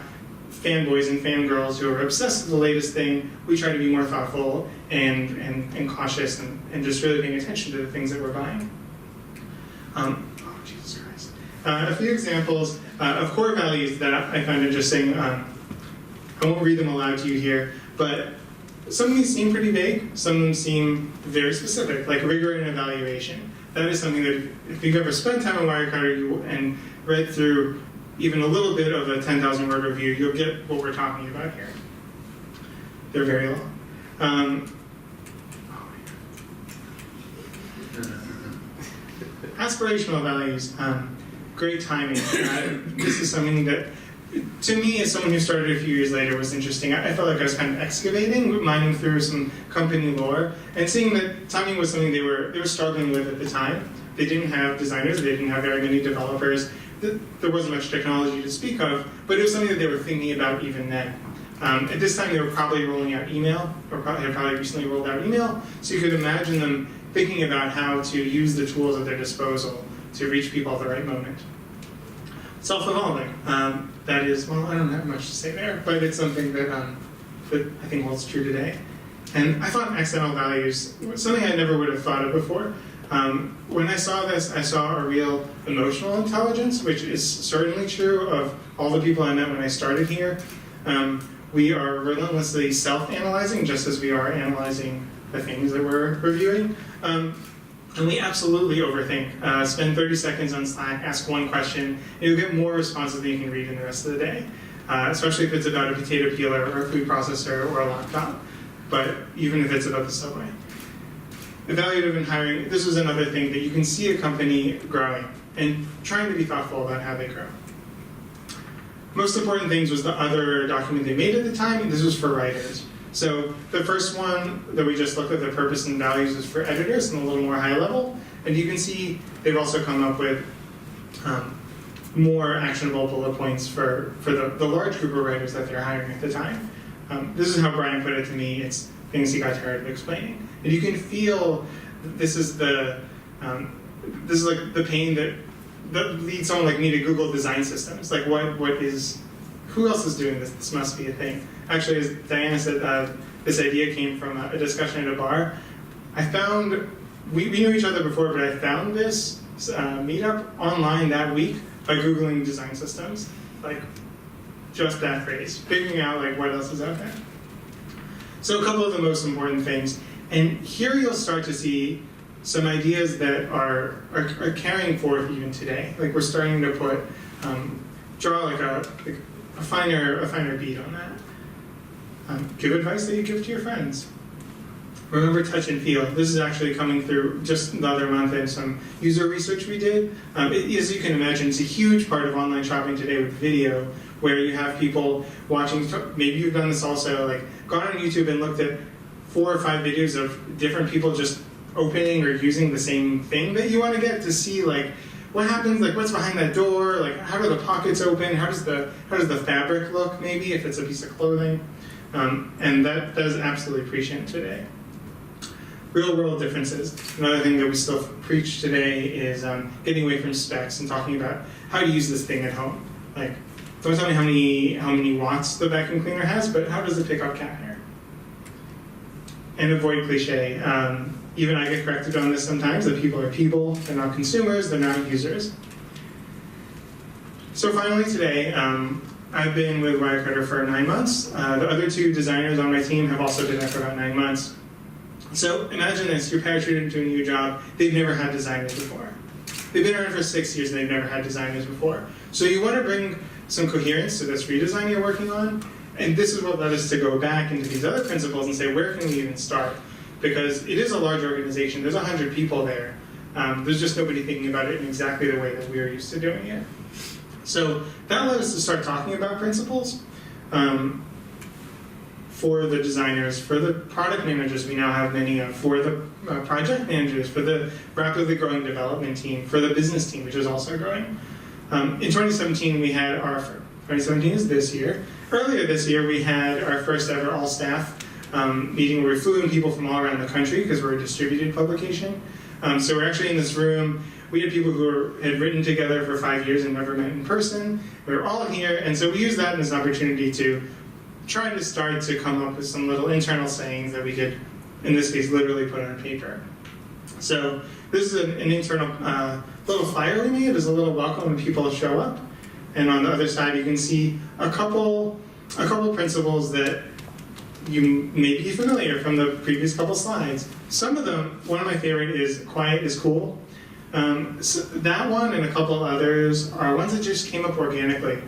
fanboys and fangirls who are obsessed with the latest thing. We try to be more thoughtful and cautious and just really paying attention to the things that we're buying. Oh, Jesus Christ. A few examples of core values that I find interesting. I won't read them aloud to you here, but some of these seem pretty vague. Some of them seem very specific, like rigor and evaluation. That is something that if you've ever spent time on Wirecutter and read through even a little bit of a 10,000-word review, you'll get what we're talking about here. They're very long. Aspirational values, great timing. This is something that, to me, as someone who started a few years later, was interesting. I felt like I was kind of excavating, mining through some company lore, and seeing that timing was something they were struggling with at the time. They didn't have designers, they didn't have very many developers. There wasn't much technology to speak of, but it was something that they were thinking about even then. At this time, they were probably rolling out email, or had probably recently rolled out email, so you could imagine them thinking about how to use the tools at their disposal to reach people at the right moment. Self-evolving. That is, well, I don't have much to say there, but it's something that I think holds true today. And I thought accidental values, something I never would have thought of before. When I saw this, I saw a real emotional intelligence, which is certainly true of all the people I met when I started here. We are relentlessly self-analyzing, just as we are analyzing the things that we're reviewing. And we absolutely overthink. Spend 30 seconds on Slack, ask one question, and you'll get more responses than you can read in the rest of the day. Especially if it's about a potato peeler or a food processor or a laptop, but even if it's about the subway. Evaluative in hiring, this was another thing that you can see a company growing and trying to be thoughtful about how they grow. Most important things was the other document they made at the time, and this was for writers. So the first one that we just looked at, the purpose and values, is for editors and a little more high level. And you can see they've also come up with more actionable bullet points for the large group of writers that they're hiring at the time. This is how Brian put it to me. It's things he got tired of explaining. And you can feel this is like the pain that leads someone like me to Google design systems. Like who else is doing this? This must be a thing. Actually, as Diana said, this idea came from a discussion at a bar. I found, we knew each other before, but I found this meetup online that week by Googling design systems. Like, just that phrase, figuring out like what else is out there. So a couple of the most important things. And here you'll start to see some ideas that are carrying forth even today. Like we're starting to put, draw like a finer beat on that. Give advice that you give to your friends. Remember touch and feel. This is actually coming through just the other month in some user research we did. As you can imagine, it's a huge part of online shopping today with video, where you have people watching, maybe you've done this also, like gone on YouTube and looked at 4 or 5 videos of different people just opening or using the same thing that you want to get to see like what happens, like what's behind that door, like how do the pockets open, how does the fabric look maybe if it's a piece of clothing. And that is absolutely prescient today. Real world differences. Another thing that we still preach today is getting away from specs and talking about how to use this thing at home. Like, don't tell me how many watts the vacuum cleaner has, but how does it pick up cat hair? And avoid cliche. Even I get corrected on this sometimes, that people are people, they're not consumers, they're not users. So finally today, I've been with Wirecutter for 9 months. The other 2 designers on my team have also been there for about 9 months. So imagine this, you're parachuted into a new job, they've never had designers before. They've been around for 6 years and they've never had designers before. So you want to bring some coherence to this redesign you're working on, And this is what led us to go back into these other principles and say, where can we even start? Because it is a large organization. There's 100 people there. There's just nobody thinking about it in exactly the way that we are used to doing it. So that led us to start talking about principles. For the designers, for the product managers we now have many of, for the project managers, for the rapidly growing development team, for the business team, which is also growing. In 2017, we had 2017 is this year. Earlier this year, we had our first ever all-staff meeting where we flew in people from all around the country because we're a distributed publication. So we're actually in this room. We had people who had written together for 5 years and never met in person. We were all here, and so we used that as an opportunity to try to start to come up with some little internal sayings that we could, in this case, literally put on paper. So this is an internal little flyer we made as a little welcome when people show up. And on the other side, you can see a couple principles that you may be familiar from the previous couple slides. Some of them, one of my favorite is quiet is cool. So that one and a couple others are ones that just came up organically.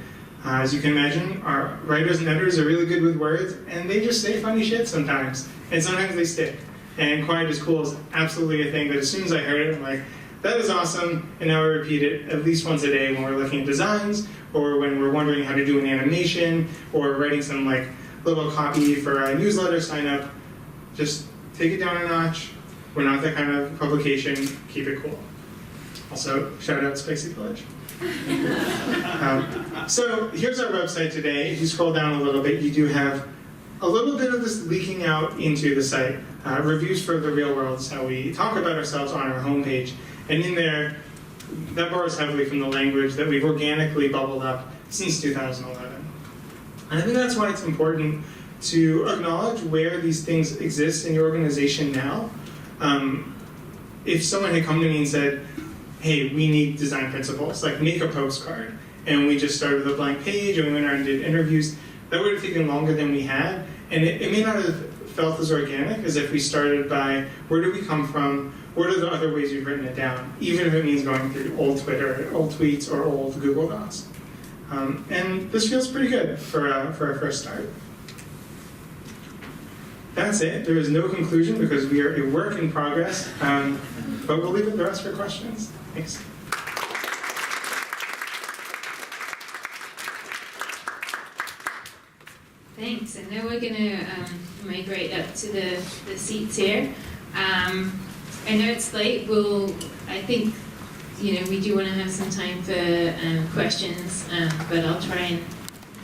As you can imagine, our writers and editors are really good with words, and they just say funny shit sometimes. And sometimes they stick. And quiet is cool is absolutely a thing, but as soon as I heard it, I'm like, that is awesome, and now I repeat it at least once a day when we're looking at designs, or when we're wondering how to do an animation, or writing some like little copy for a newsletter sign up. Just take it down a notch. We're not that kind of publication. Keep it cool. Also, shout out Spicy Village. So here's our website today. If you scroll down a little bit, you do have a little bit of this leaking out into the site. Reviews for the real world is how we talk about ourselves on our homepage. And in there, that borrows heavily from the language that we've organically bubbled up since 2011. And I think that's why it's important to acknowledge where these things exist in your organization now. If someone had come to me and said, hey, we need design principles, like make a postcard, and we just started with a blank page and we went around and did interviews, that would have taken longer than we had, and it may not have felt as organic as if we started by where do we come from, what are the other ways we've written it down, even if it means going through old Twitter, old tweets, or old Google Docs. And this feels pretty good for our first start. That's it. There is no conclusion because we are a work in progress, but we'll leave it the rest for questions. Thanks. Thanks, and now we're going to migrate up to the seats here. I know it's late. I think, we do want to have some time for questions, but I'll try and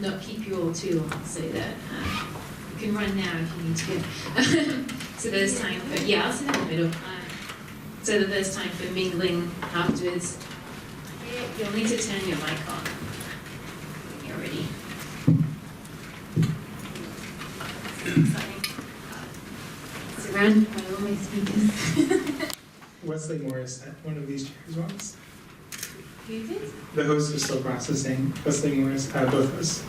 not keep you all too long so that you can run now if you need to go. So there's time for, I'll sit in the middle, so that there's time for mingling afterwards. You'll need to turn your mic on when you're ready. Surrounded by all my speakers. Wesley Morris at one of these chairs once. Who did? The host is still processing. Wesley Morris, both of us.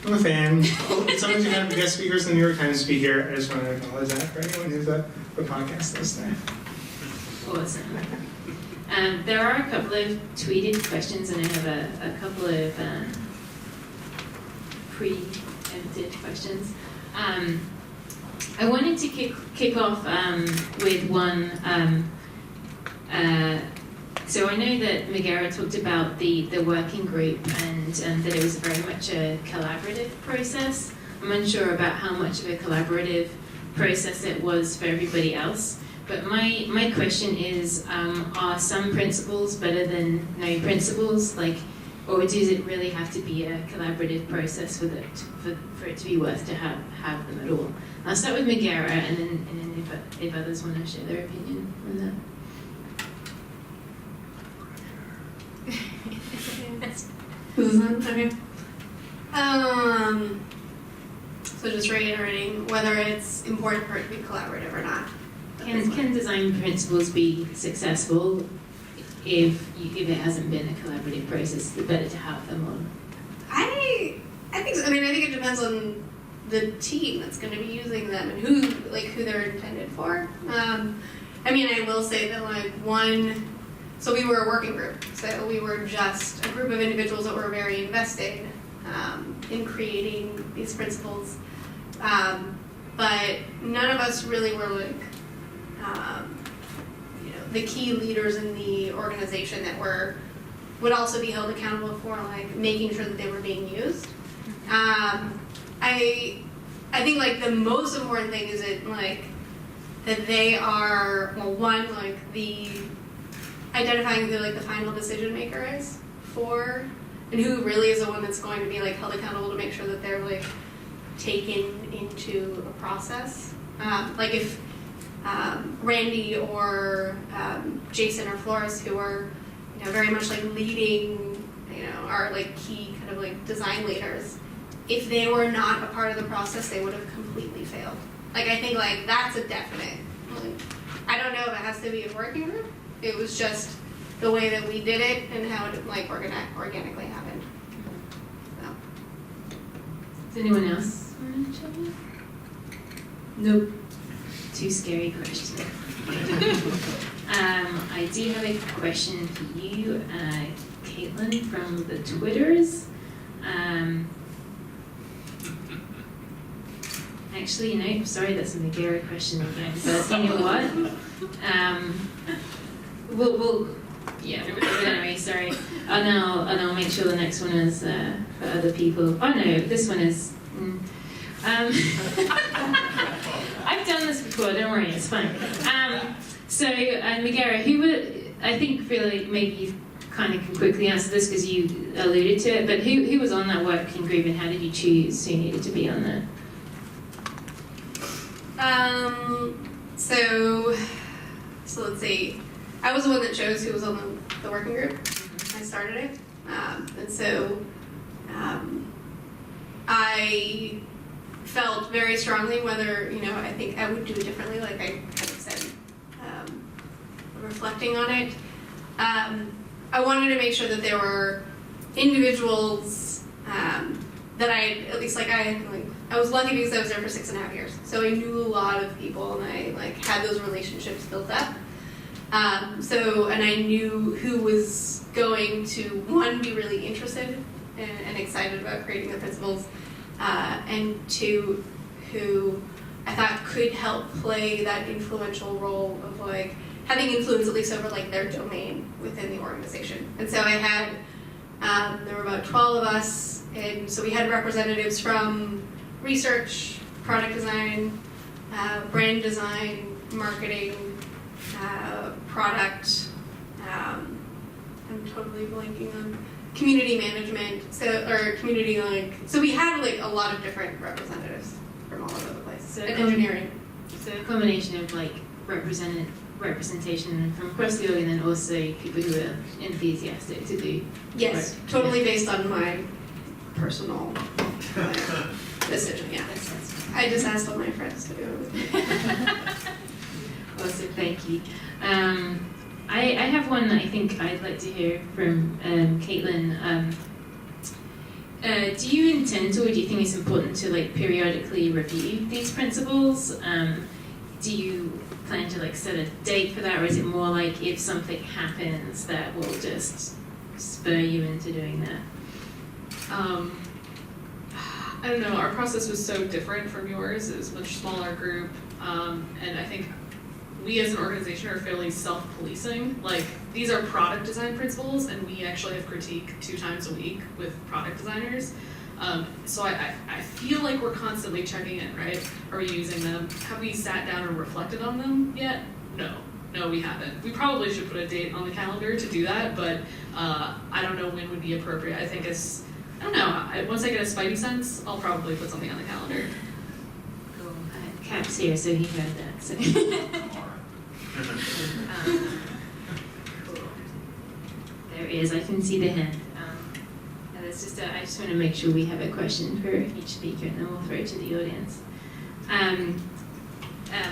I'm a fan. Sometimes you have guest speakers, the New York Times speaker. I just want to acknowledge that for anyone who's the podcast listener. Awesome. There are a couple of tweeted questions, and I have a couple of preempted questions. I wanted to kick off with one. So I know that Magera talked about the working group and that it was very much a collaborative process. I'm unsure about how much of a collaborative process it was for everybody else. But my question is, are some principles better than no principles? Or does it really have to be a collaborative process for it to be worth to have them at all? I'll start with Magera, and then if others want to share their opinion on that. This is on? Okay. So just reiterating whether it's important for it to be collaborative or not. Can design principles be successful if it hasn't been a collaborative process? It's better to have them on. I think so. I think it depends on the team that's going to be using them and who they're intended for. I will say that so we were a working group, so we were just a group of individuals that were very invested in creating these principles. But none of us really were like, the key leaders in the organization that would also be held accountable for like making sure that they were being used. I think like the most important thing is that they are, well, one, like identifying who like the final decision maker is for, and who really is the one that's going to be like held accountable to make sure that they're like taken into a process. Like if Randy or Jason or Flores, who are very much like leading, are like key kind of like design leaders, if they were not a part of the process, they would have completely failed. Like I think like that's a definite. Like, I don't know if it has to be a working group. It was just the way that we did it and how it like organically happened. So. Does anyone else want to chime in? Nope. Too scary question. I do have a question for you, Caitlin, from the Twitters. Actually, no, sorry, that's a Magera question again. But you know what? Yeah. Anyway, sorry. And I'll make sure the next one is for other people. Oh no, this one is. I've done this before. Don't worry, it's fine. So Magera, who would I think really maybe you kind of can quickly answer this because you alluded to it. But who was on that working group and how did you choose who needed to be on there? So let's see. I was the one that chose who was on the working group. I started it, and so I felt very strongly whether I think I would do it differently. Like I kind of said, reflecting on it, I wanted to make sure that there were individuals that I was lucky because I was there for 6.5 years, so I knew a lot of people and I had those relationships built up. And I knew who was going to, one, be really interested and excited about creating the principles, and two, who I thought could help play that influential role of having influence at least over their domain within the organization. And so I had, there were about 12 of us, and so we had representatives from research, product design, brand design, marketing, product, I'm totally blanking on community management, so we had a lot of different representatives from all over the place, and engineering. So a combination of representation from across the org and then also people who are enthusiastic to do. Yes, work. totally Yeah. based on my personal decision, yeah. I just asked all my friends to do it with me. Awesome, thank you. I have one that I think I'd like to hear from Caitlin. Do you intend to, or do you think it's important to periodically review these principles? Do you plan to set a date for that, or is it more if something happens that will just spur you into doing that? I don't know, our process was so different from yours. It was a much smaller group, and I think we as an organization are fairly self-policing. These are product design principles, and we actually have critique 2 times a week with product designers. So I feel like we're constantly checking in, right? Are we using them? Have we sat down and reflected on them yet? No, we haven't. We probably should put a date on the calendar to do that, but I don't know when would be appropriate. I think I don't know, once I get a spidey sense, I'll probably put something on the calendar. Cool. Cap's here, so he heard that. So. Cool. There is, I can see the hand. And it's just I just want to make sure we have a question for each speaker, and then we'll throw it to the audience.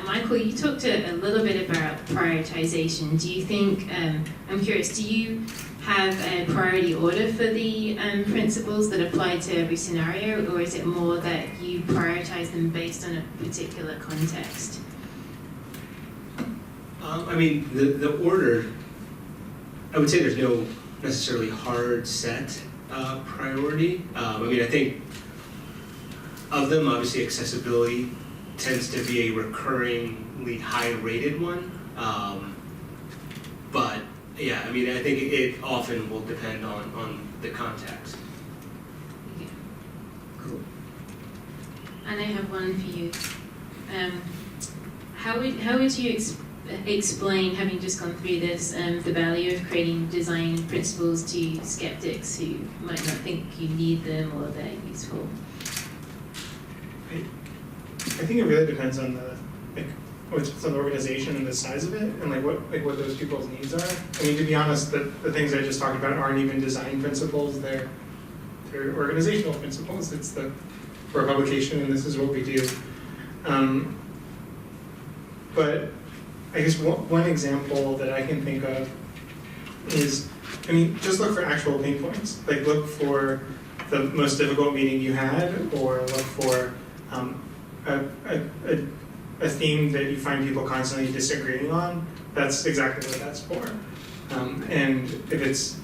Michael, you talked a little bit about prioritization. Do you think, I'm curious, do you have a priority order for the principles that apply to every scenario, or is it more that you prioritize them based on a particular context? The order, I would say there's no necessarily hard set. priority. I mean, I think of them, obviously accessibility tends to be a recurringly high-rated one. But yeah, I mean, I think it often will depend on the context. Yeah. Cool. And I have one for you. How would you explain, having just gone through this, the value of creating design principles to skeptics who might not think you need them or they're useful? I think it really depends on the what's on the organization and the size of it, and what those people's needs are. I mean, to be honest, the things I just talked about aren't even design principles; they're organizational principles. It's we're a publication, and this is what we do. But I guess one example that I can think of is, I mean, just look for actual pain points. Like, look for the most difficult meeting you had, or look for a theme that you find people constantly disagreeing on. That's exactly what that's for. And if it's,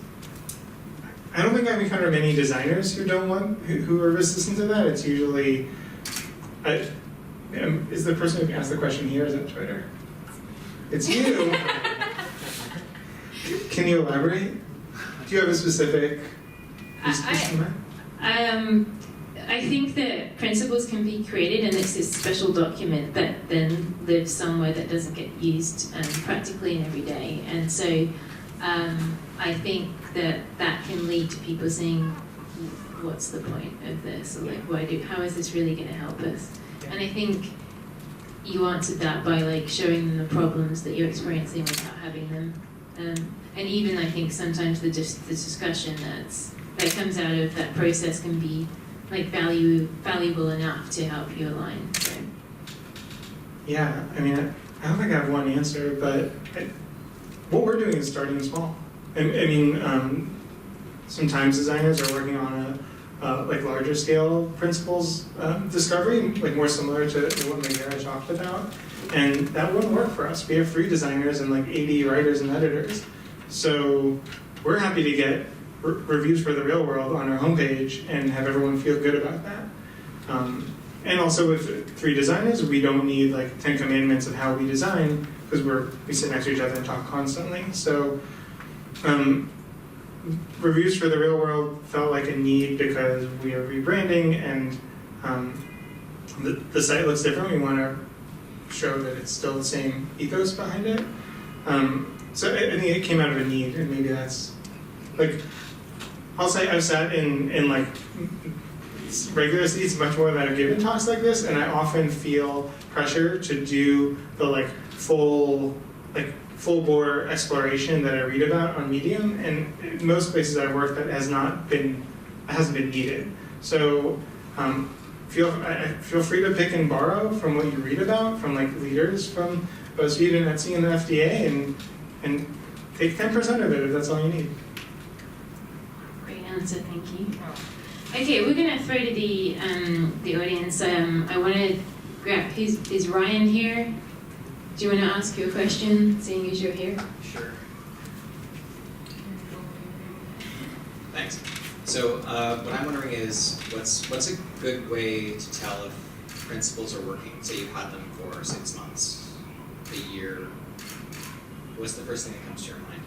I don't think I've encountered many designers who who are resistant to that. It's usually, is the person who asked the question here, is that Twitter? It's you. Can you elaborate? Do you have a specific? I think that principles can be created, and it's this special document that then lives somewhere that doesn't get used practically in every day. And so I think that can lead to people saying, what's the point of this? Or like, how is this really going to help us? And I think you answered that by showing them the problems that you're experiencing without having them. And even I think sometimes the discussion that comes out of that process can be valuable enough to help you align. So. Yeah, I mean, I don't think I have one answer, but what we're doing is starting small. I mean, sometimes designers are working on a larger scale principles discovery, more similar to what Magera talked about, and that wouldn't work for us. We have 3 designers and 80 writers and editors, so we're happy to get reviews for the real world on our homepage and have everyone feel good about that. And also with 3 designers, we don't need 10 commandments of how we design, because we sit next to each other and talk constantly. So reviews for the real world felt like a need because we are rebranding, and the site looks different. We want to show that it's still the same ethos behind it. So I think it came out of a need, and maybe that's I'll say I've sat in regular seats much more than I've given talks like this, and I often feel pressure to do the full bore exploration that I read about on Medium, and in most places I've worked that hasn't been needed. So feel free to pick and borrow from what you read about from leaders from BuzzFeed and Etsy and the F.D.A. and take 10% of it if that's all you need. Great answer, thank you. Okay, we're going to throw to the audience. I want to grab, is Ryan here? Do you want to ask your question, seeing as you're here? Sure. Thanks. So what I'm wondering is, what's a good way to tell if principles are working? Say you've had them for 6 months, a year. What's the first thing that comes to your mind?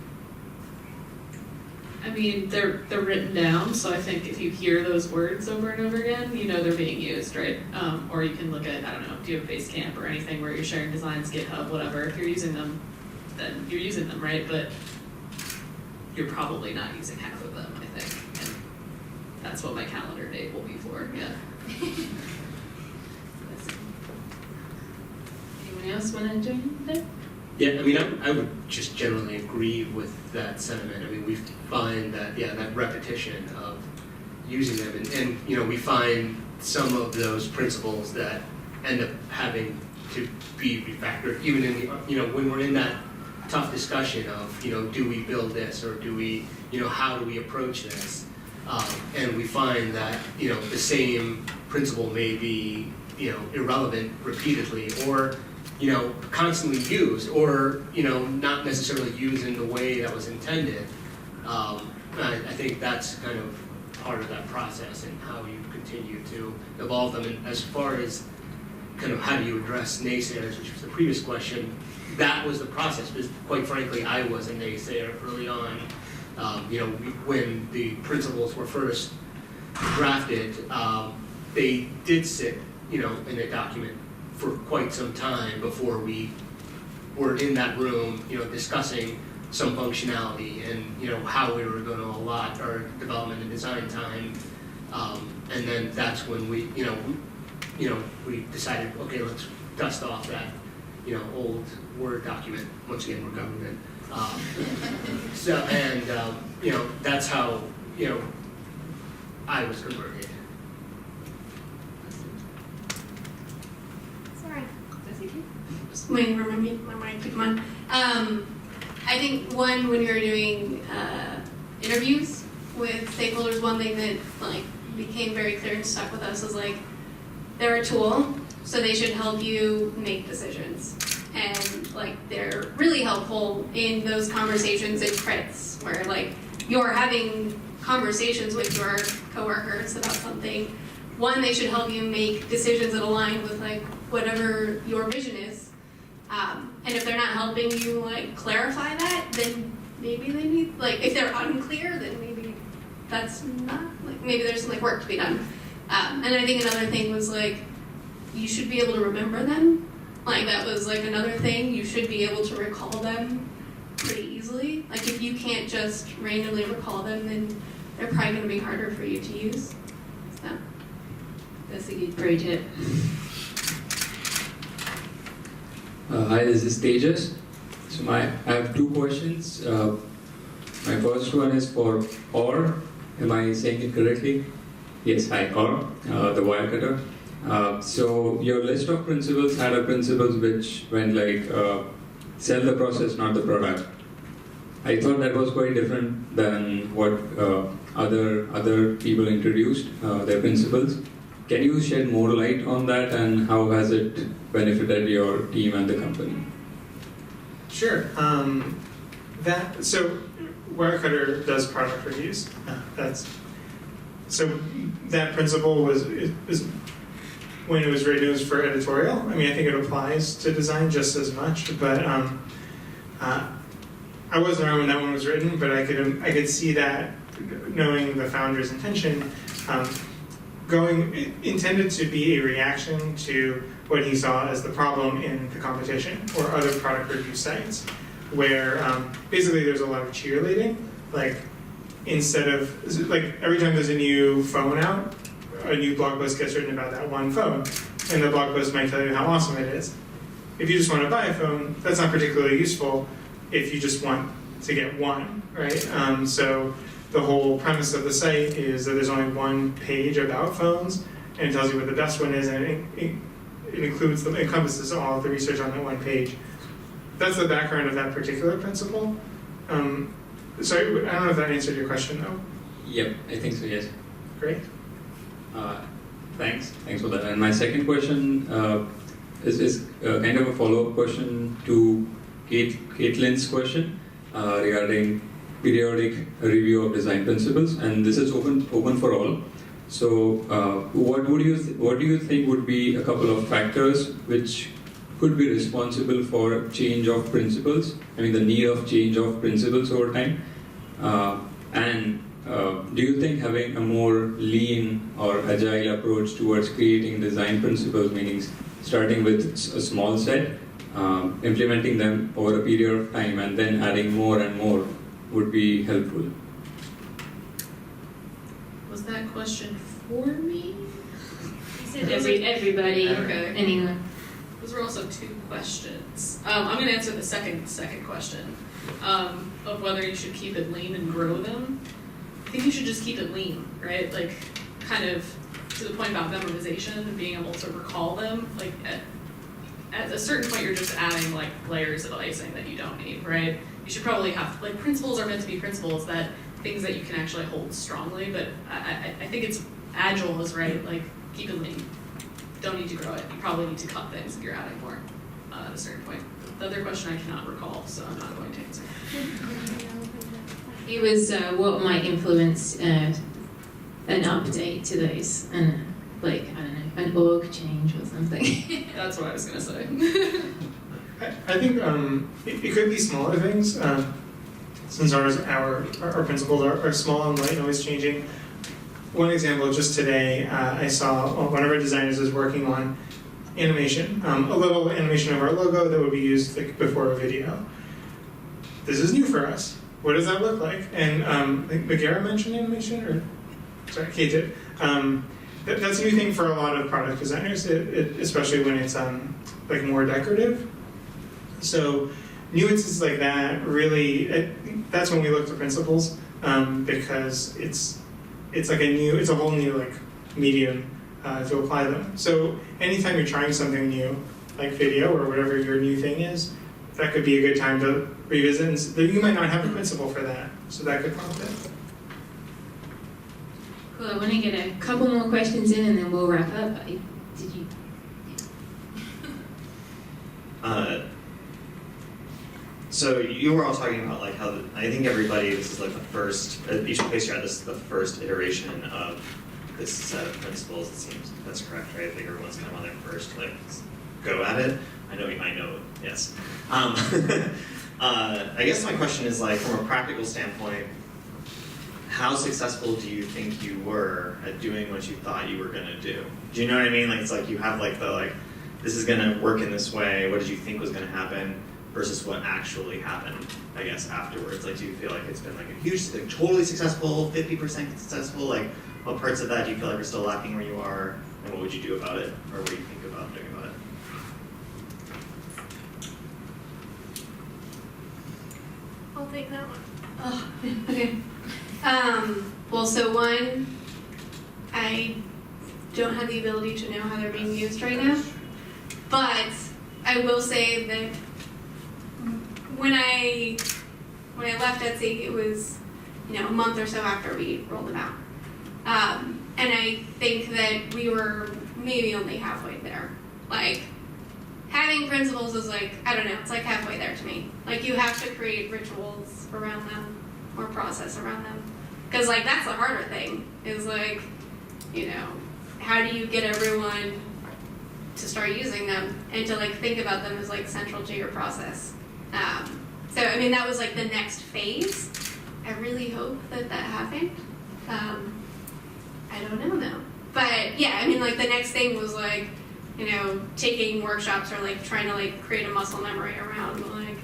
I mean, they're written down, so I think if you hear those words over and over again, you know they're being used, right? Or you can look at, I don't know, do you have Basecamp or anything where you're sharing designs, GitHub, whatever. If you're using them, then you're using them, right? But you're probably not using half of them, I think. And that's what my calendar date will be for, yeah. Anyone else want to join there? Yeah, I mean, I would just generally agree with that sentiment. I mean, we find that, that repetition of using them, and we find some of those principles that end up having to be refactored, even in the, when we're in that tough discussion of, do we build this, or do we, how do we approach this? And we find that, the same principle may be, irrelevant repeatedly, or constantly used, or not necessarily used in the way that was intended. I think that's kind of part of that process and how you continue to evolve them. And as far as kind of how do you address naysayers, which was the previous question, that was the process, because quite frankly, I was a naysayer early on. When the principles were first drafted, they did sit, in a document for quite some time before we were in that room, discussing some functionality and, how we were going to allot our development and design time. And then that's when we decided, okay, let's dust off that, old Word document. Once again, we're government. That's how, I was converted. Sorry. Waiting for my mic to come on. I think when we were doing interviews with stakeholders, one thing that became very clear and stuck with us was they're a tool, so they should help you make decisions. And they're really helpful in those conversations in crits where you're having conversations with your coworkers about something. One, they should help you make decisions that align with whatever your vision is. And if they're not helping you clarify that, then maybe they need if they're unclear, then maybe that's not maybe there's some work to be done. And I think another thing was you should be able to remember them. That was another thing. You should be able to recall them pretty easily. If you can't just randomly recall them, then they're probably going to be harder for you to use. So That's a good pro tip. Hi, this is Tejas. So I have two questions. My first one is for Orr. Am I saying it correctly? Yes, hi, Orr, the Wirecutter. So your list of principles had a principles which went sell the process, not the product. I thought that was quite different than what other people introduced, their principles. Can you shed more light on that, and how has it benefited your team and the company? Sure. So Wirecutter does product reviews. So that principle was when it was written, it was for editorial. I mean, I think it applies to design just as much. But I wasn't around when that one was written, but I could see that, knowing the founder's intention, intended to be a reaction to what he saw as the problem in the competition or other product review sites, where basically there's a lot of cheerleading. Instead of every time there's a new phone out, a new blog post gets written about that one phone, and the blog post might tell you how awesome it is. If you just want to buy a phone, that's not particularly useful if you just want to get one, right? So the whole premise of the site is that there's only one page about phones, and it tells you what the best one is, and it encompasses all of the research on that one page. That's the background of that particular principle. So I don't know if that answered your question, though. Yep, I think so, yes. Great. Thanks for that. And my second question is kind of a follow-up question to Caitlin's question regarding periodic review of design principles, and this is open for all. So, what do you think would be a couple of factors which could be responsible for change of principles? I mean, the need of change of principles over time, and do you think having a more lean or agile approach towards creating design principles, meaning starting with a small set, implementing them over a period of time, and then adding more and more, would be helpful? Was that question for me? Everybody, Okay. anyone. Those were also two questions. I'm going to answer the second question of whether you should keep it lean and grow them. I think you should just keep it lean, right? Kind of to the point about memorization and being able to recall them. At a certain point, you're just adding layers of icing that you don't need, right? You should probably have principles are meant to be principles, that things that you can actually hold strongly. But I think it's agile is right. Keep it lean. Don't need to grow it. You probably need to cut things if you're adding more at a certain point. The other question I cannot recall, so I'm not going to answer. It was what might influence an update to those, and like, I don't know, an org change or something. That's what I was gonna say. I think it could be smaller things, since our principles are small and light and always changing. One example, just today, I saw one of our designers is working on animation, a little animation of our logo that would be used like, before a video. This is new for us. What does that look like? And I think Magera mentioned animation, or sorry, Kate did. That's a new thing for a lot of product designers, especially when it's like more decorative. So nuances like that really, that's when we look to principles, because it's a whole new like medium to apply them. So anytime you're trying something new, like video or whatever your new thing is, that could be a good time to revisit. And you might not have a principle for that, so that could prompt it. Cool, I want to get a couple more questions in and then we'll wrap up. Did you? So you were all talking about like how I think everybody, this is like the first, each place you're at, this is the first iteration of this set of principles. It seems that's correct, right? I think everyone's kind of on their first like go at it. I know, yes. I guess my question is like from a practical standpoint, how successful do you think you were at doing what you thought you were gonna do? Do you know what I mean? Like it's like you have like the like, this is gonna work in this way, what did you think was gonna happen? Versus what actually happened, I guess, afterwards. Like, do you feel like it's been like a huge, like, totally successful, 50% successful? Like, what parts of that do you feel like are still lacking where you are, and what would you do about it, or what do you think about doing about it? I'll take that one. Oh, okay. Well, so one, I don't have the ability to know how they're being used right now, but I will say that when I left Etsy, it was a month or so after we rolled them out, and I think that we were maybe only halfway there. Like having principles is like, I don't know, it's like halfway there to me. Like you have to create rituals around them or process around them, because like that's the harder thing. Is like, how do you get everyone to start using them and to like think about them as like central to your process? So I mean that was like the next phase. I really hope that happened. I don't know though. But yeah, I mean like the next thing was like, taking workshops or like trying to like create a muscle memory around like,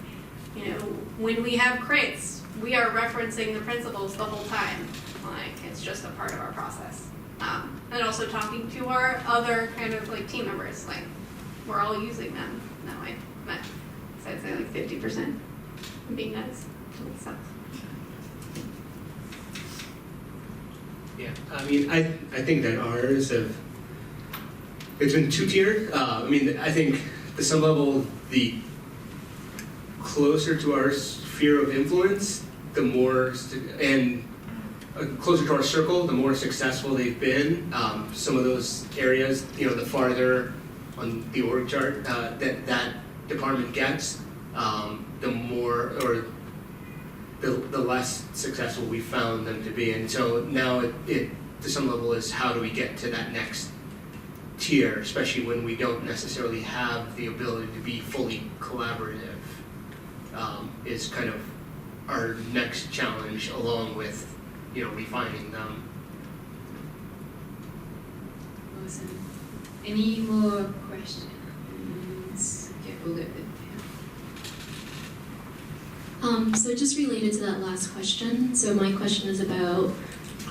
when we have crits, we are referencing the principles the whole time. Like it's just a part of our process. And also talking to our other kind of like team members, like we're all using them that way. But so I'd say like 50% being nice. So. Yeah, I mean, I think that ours it's been two-tiered. I think to some level, the closer to our sphere of influence, the more, and closer to our circle, the more successful they've been. Some of those areas, the farther on the org chart that department gets, the more, or the less successful we found them to be. And so now it to some level is how do we get to that next tier, especially when we don't necessarily have the ability to be fully collaborative, is kind of our next challenge, along with refining them. Awesome. Any more questions? Okay, we'll get it. So just related to that last question, so my question is about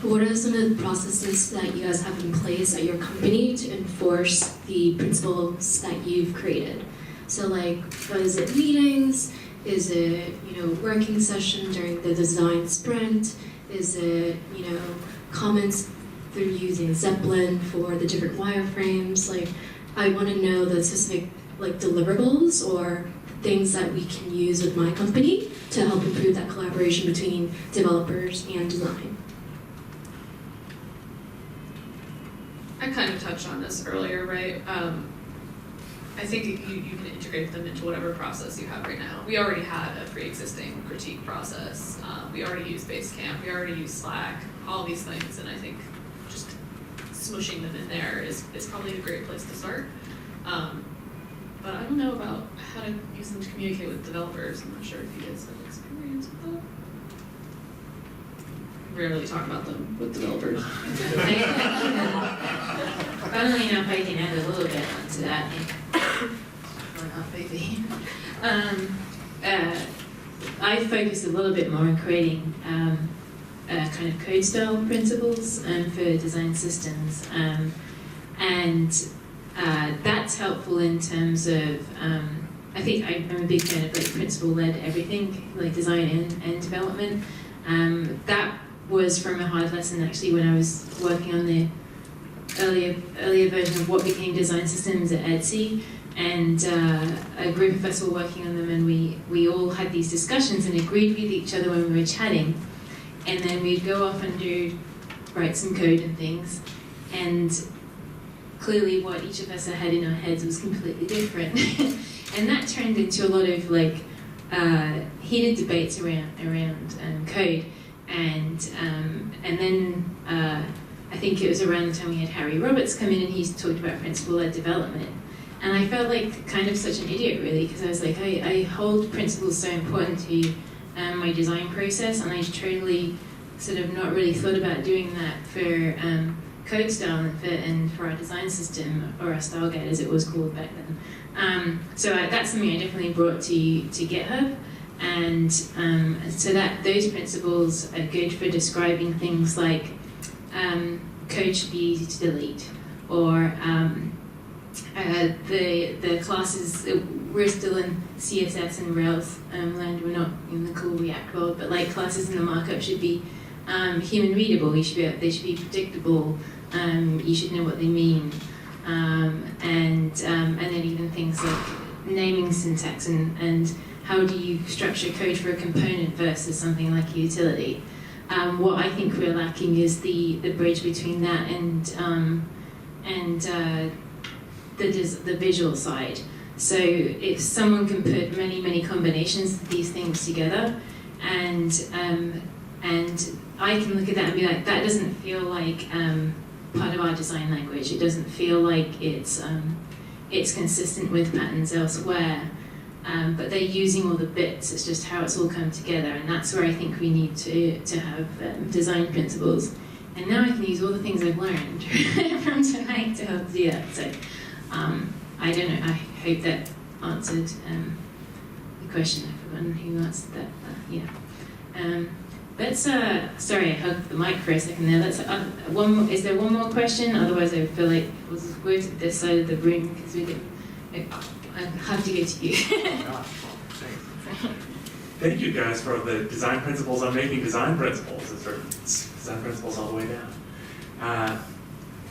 what are some of the processes that you guys have in place at your company to enforce the principles that you've created? So like, what is it, meetings? Is it, working session during the design sprint? Is it, comments through using Zeppelin for the different wireframes? Like, I want to know the specific like deliverables or things that we can use with my company to help improve that collaboration between developers and design. I kind of touched on this earlier, right? I think you can integrate them into whatever process you have right now. We already had a pre-existing critique process. We already use Basecamp. We already use Slack. All these things, and I think smushing them in there is probably a great place to start. But I don't know about how to use them to communicate with developers. I'm not sure if you guys have experience with that. I rarely talk about them with developers. Funnily enough, I can add a little bit onto that. I focus a little bit more on creating kind of code style principles for design systems, and that's helpful in terms of I think I'm a big fan of like principle-led everything, like design and development. That was from a hard lesson actually when I was working on the earlier version of what became design systems at EDC, and a group of us were working on them, and we all had these discussions and agreed with each other when we were chatting, and then we'd go off and write some code and things, and clearly what each of us had in our heads was completely different. And that turned into a lot of like heated debates around code, and then I think it was around the time we had Harry Roberts come in, and he talked about principle-led development. And I felt like kind of such an idiot, really, because I was like, I hold principles so important to my design process, and I totally sort of not really thought about doing that for code style and for our design system, or our style guide as it was called back then. So that's something I definitely brought to GitHub, and so that those principles are good for describing things like code should be easy to delete, or the classes, we're still in CSS and Rails land, we're not in the cool React world, but like classes in the markup should be human readable, they should be predictable, you should know what they mean, and then even things like naming syntax and how do you structure code for a component versus something like a utility. What I think we're lacking is the bridge between that and the visual side. So if someone can put many combinations of these things together, and I can look at that and be like, that doesn't feel like part of our design language. It doesn't feel like it's consistent with patterns elsewhere. But they're using all the bits. It's just how it's all come together, and that's where I think we need to have design principles. And now I can use all the things I've learned from tonight to help do that. So I don't know. I hope that answered the question. I've forgotten who answered that. Yeah. Let's. Sorry, I hugged the mic for a second there. Let's. Is there one more question? Otherwise, I feel like we'll just go to this side of the room because I have to go to you. Thank you guys for the design principles on making design principles. It's sort of design principles all the way down.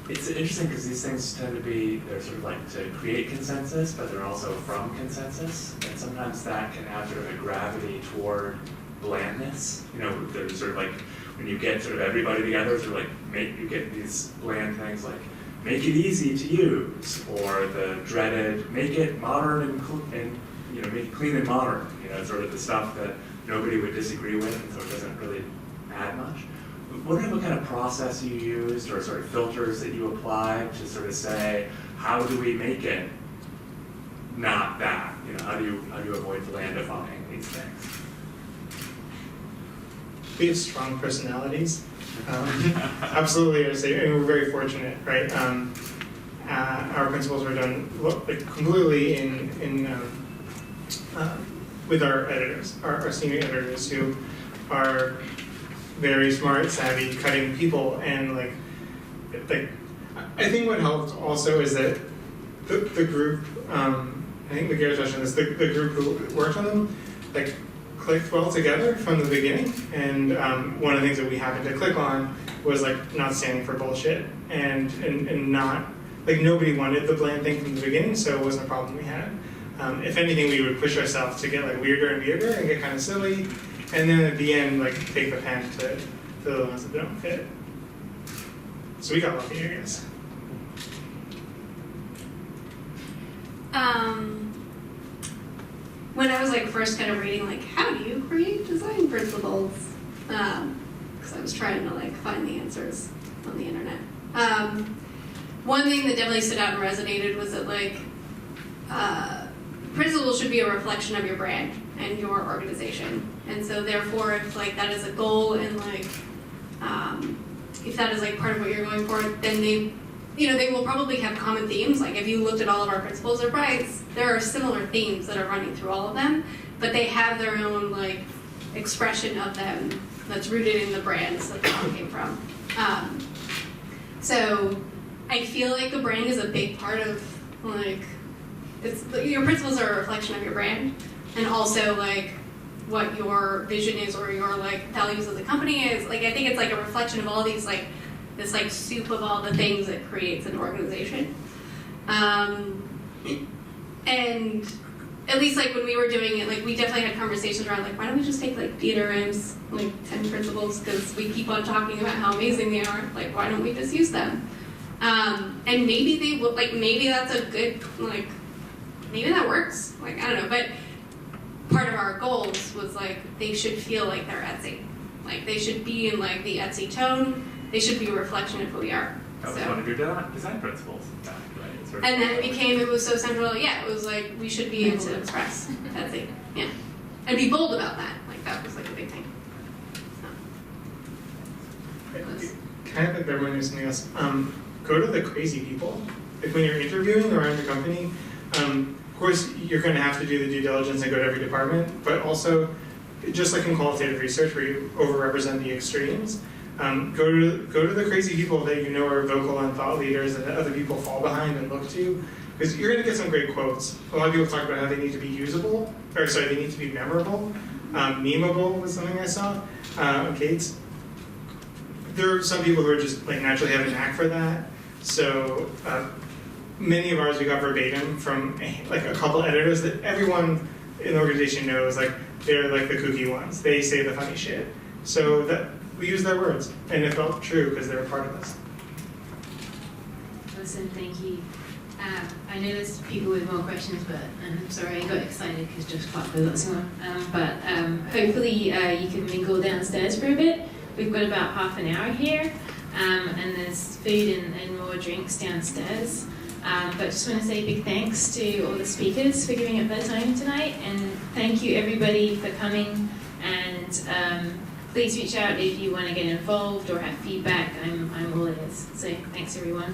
It's interesting because these things tend to be, they're sort of like to create consensus, but they're also from consensus. And sometimes that can have sort of a gravity toward blandness. You know, there's sort of like, when you get sort of everybody together, sort of like you get these bland things like, make it easy to use, or the dreaded, make it modern and you know, make it clean and modern. You know, sort of the stuff that nobody would disagree with, and so it doesn't really add much. Wondering what kind of process you used, or sort of filters that you applied to sort of say, how do we make it not that? You know, how do you avoid blandifying these things? We have strong personalities. Absolutely, I would say, and we're very fortunate, right? Our principles were done completely with our editors, our senior editors, who are very smart, savvy, cutting people, and like I think what helped also is that the group, I think Magera touched on this, the group who worked on them, like, clicked well together from the beginning, and one of the things that we happened to click on was like not standing for bullshit, and not, like, nobody wanted the bland thing from the beginning, so it wasn't a problem we had. If anything, we would push ourselves to get like weirder and weirder and get kind of silly, and then at the end, like, take the pen to the ones that don't fit. So we got lucky, I guess. When I was like first kind of reading like how do you create design principles, because I was trying to like find the answers on the internet. one thing that definitely stood out and resonated was that like principles should be a reflection of your brand and your organization. And so therefore, if like that is a goal and like if that is like part of what you're going for, then they will probably have common themes. Like if you looked at all of our principles or rights, there are similar themes that are running through all of them, but they have their own like expression of them that's rooted in the brands that they all came from. So I feel like a brand is a big part of like your principles are a reflection of your brand, and also like what your vision is or your like values of the company is. Like I think it's like a reflection of all these like this like soup of all the things that creates an organization. And at least like when we were doing it, like we definitely had conversations around like, why don't we just take like DRM's like 10 principles, because we keep on talking about how amazing they are. Like why don't we just use them? And maybe they will, like maybe that's a good like maybe that works. Like I don't know, but part of our goals was like they should feel like they're Etsy. Like they should be in like the Etsy tone. They should be a reflection of who we are. That was one of your design principles, in fact, right? Sort of And then it was so central. Yeah, it was like we should be able to express Etsy. Yeah, and be bold about that. Like that was like a big thing. So. Kind of like everyone knows something else. Go to the crazy people. Like when you're interviewing around your company, of course you're going to have to do the due diligence and go to every department, but also just like in qualitative research where you overrepresent the extremes, go to the crazy people that you know are vocal and thought leaders and that other people fall behind and look to, because you're going to get some great quotes. A lot of people talk about how they need to be usable, or sorry, they need to be memorable. Memeable was something I saw on Kate's. There are some people who are just like naturally have a knack for that. So many of ours we got verbatim from like a couple editors that everyone in the organization knows, like they're like the kooky ones. They say the funny shit. So that we use their words, and it felt true because they were part of us. Awesome, thank you. I know there's people with more questions, but I'm sorry I got excited because just caught with lots more. But hopefully you can mingle downstairs for a bit. We've got about half an hour here, and there's food and more drinks downstairs. But just want to say big thanks to all the speakers for giving up their time tonight, and thank you everybody for coming. And please reach out if you want to get involved or have feedback. I'm all ears. So thanks everyone.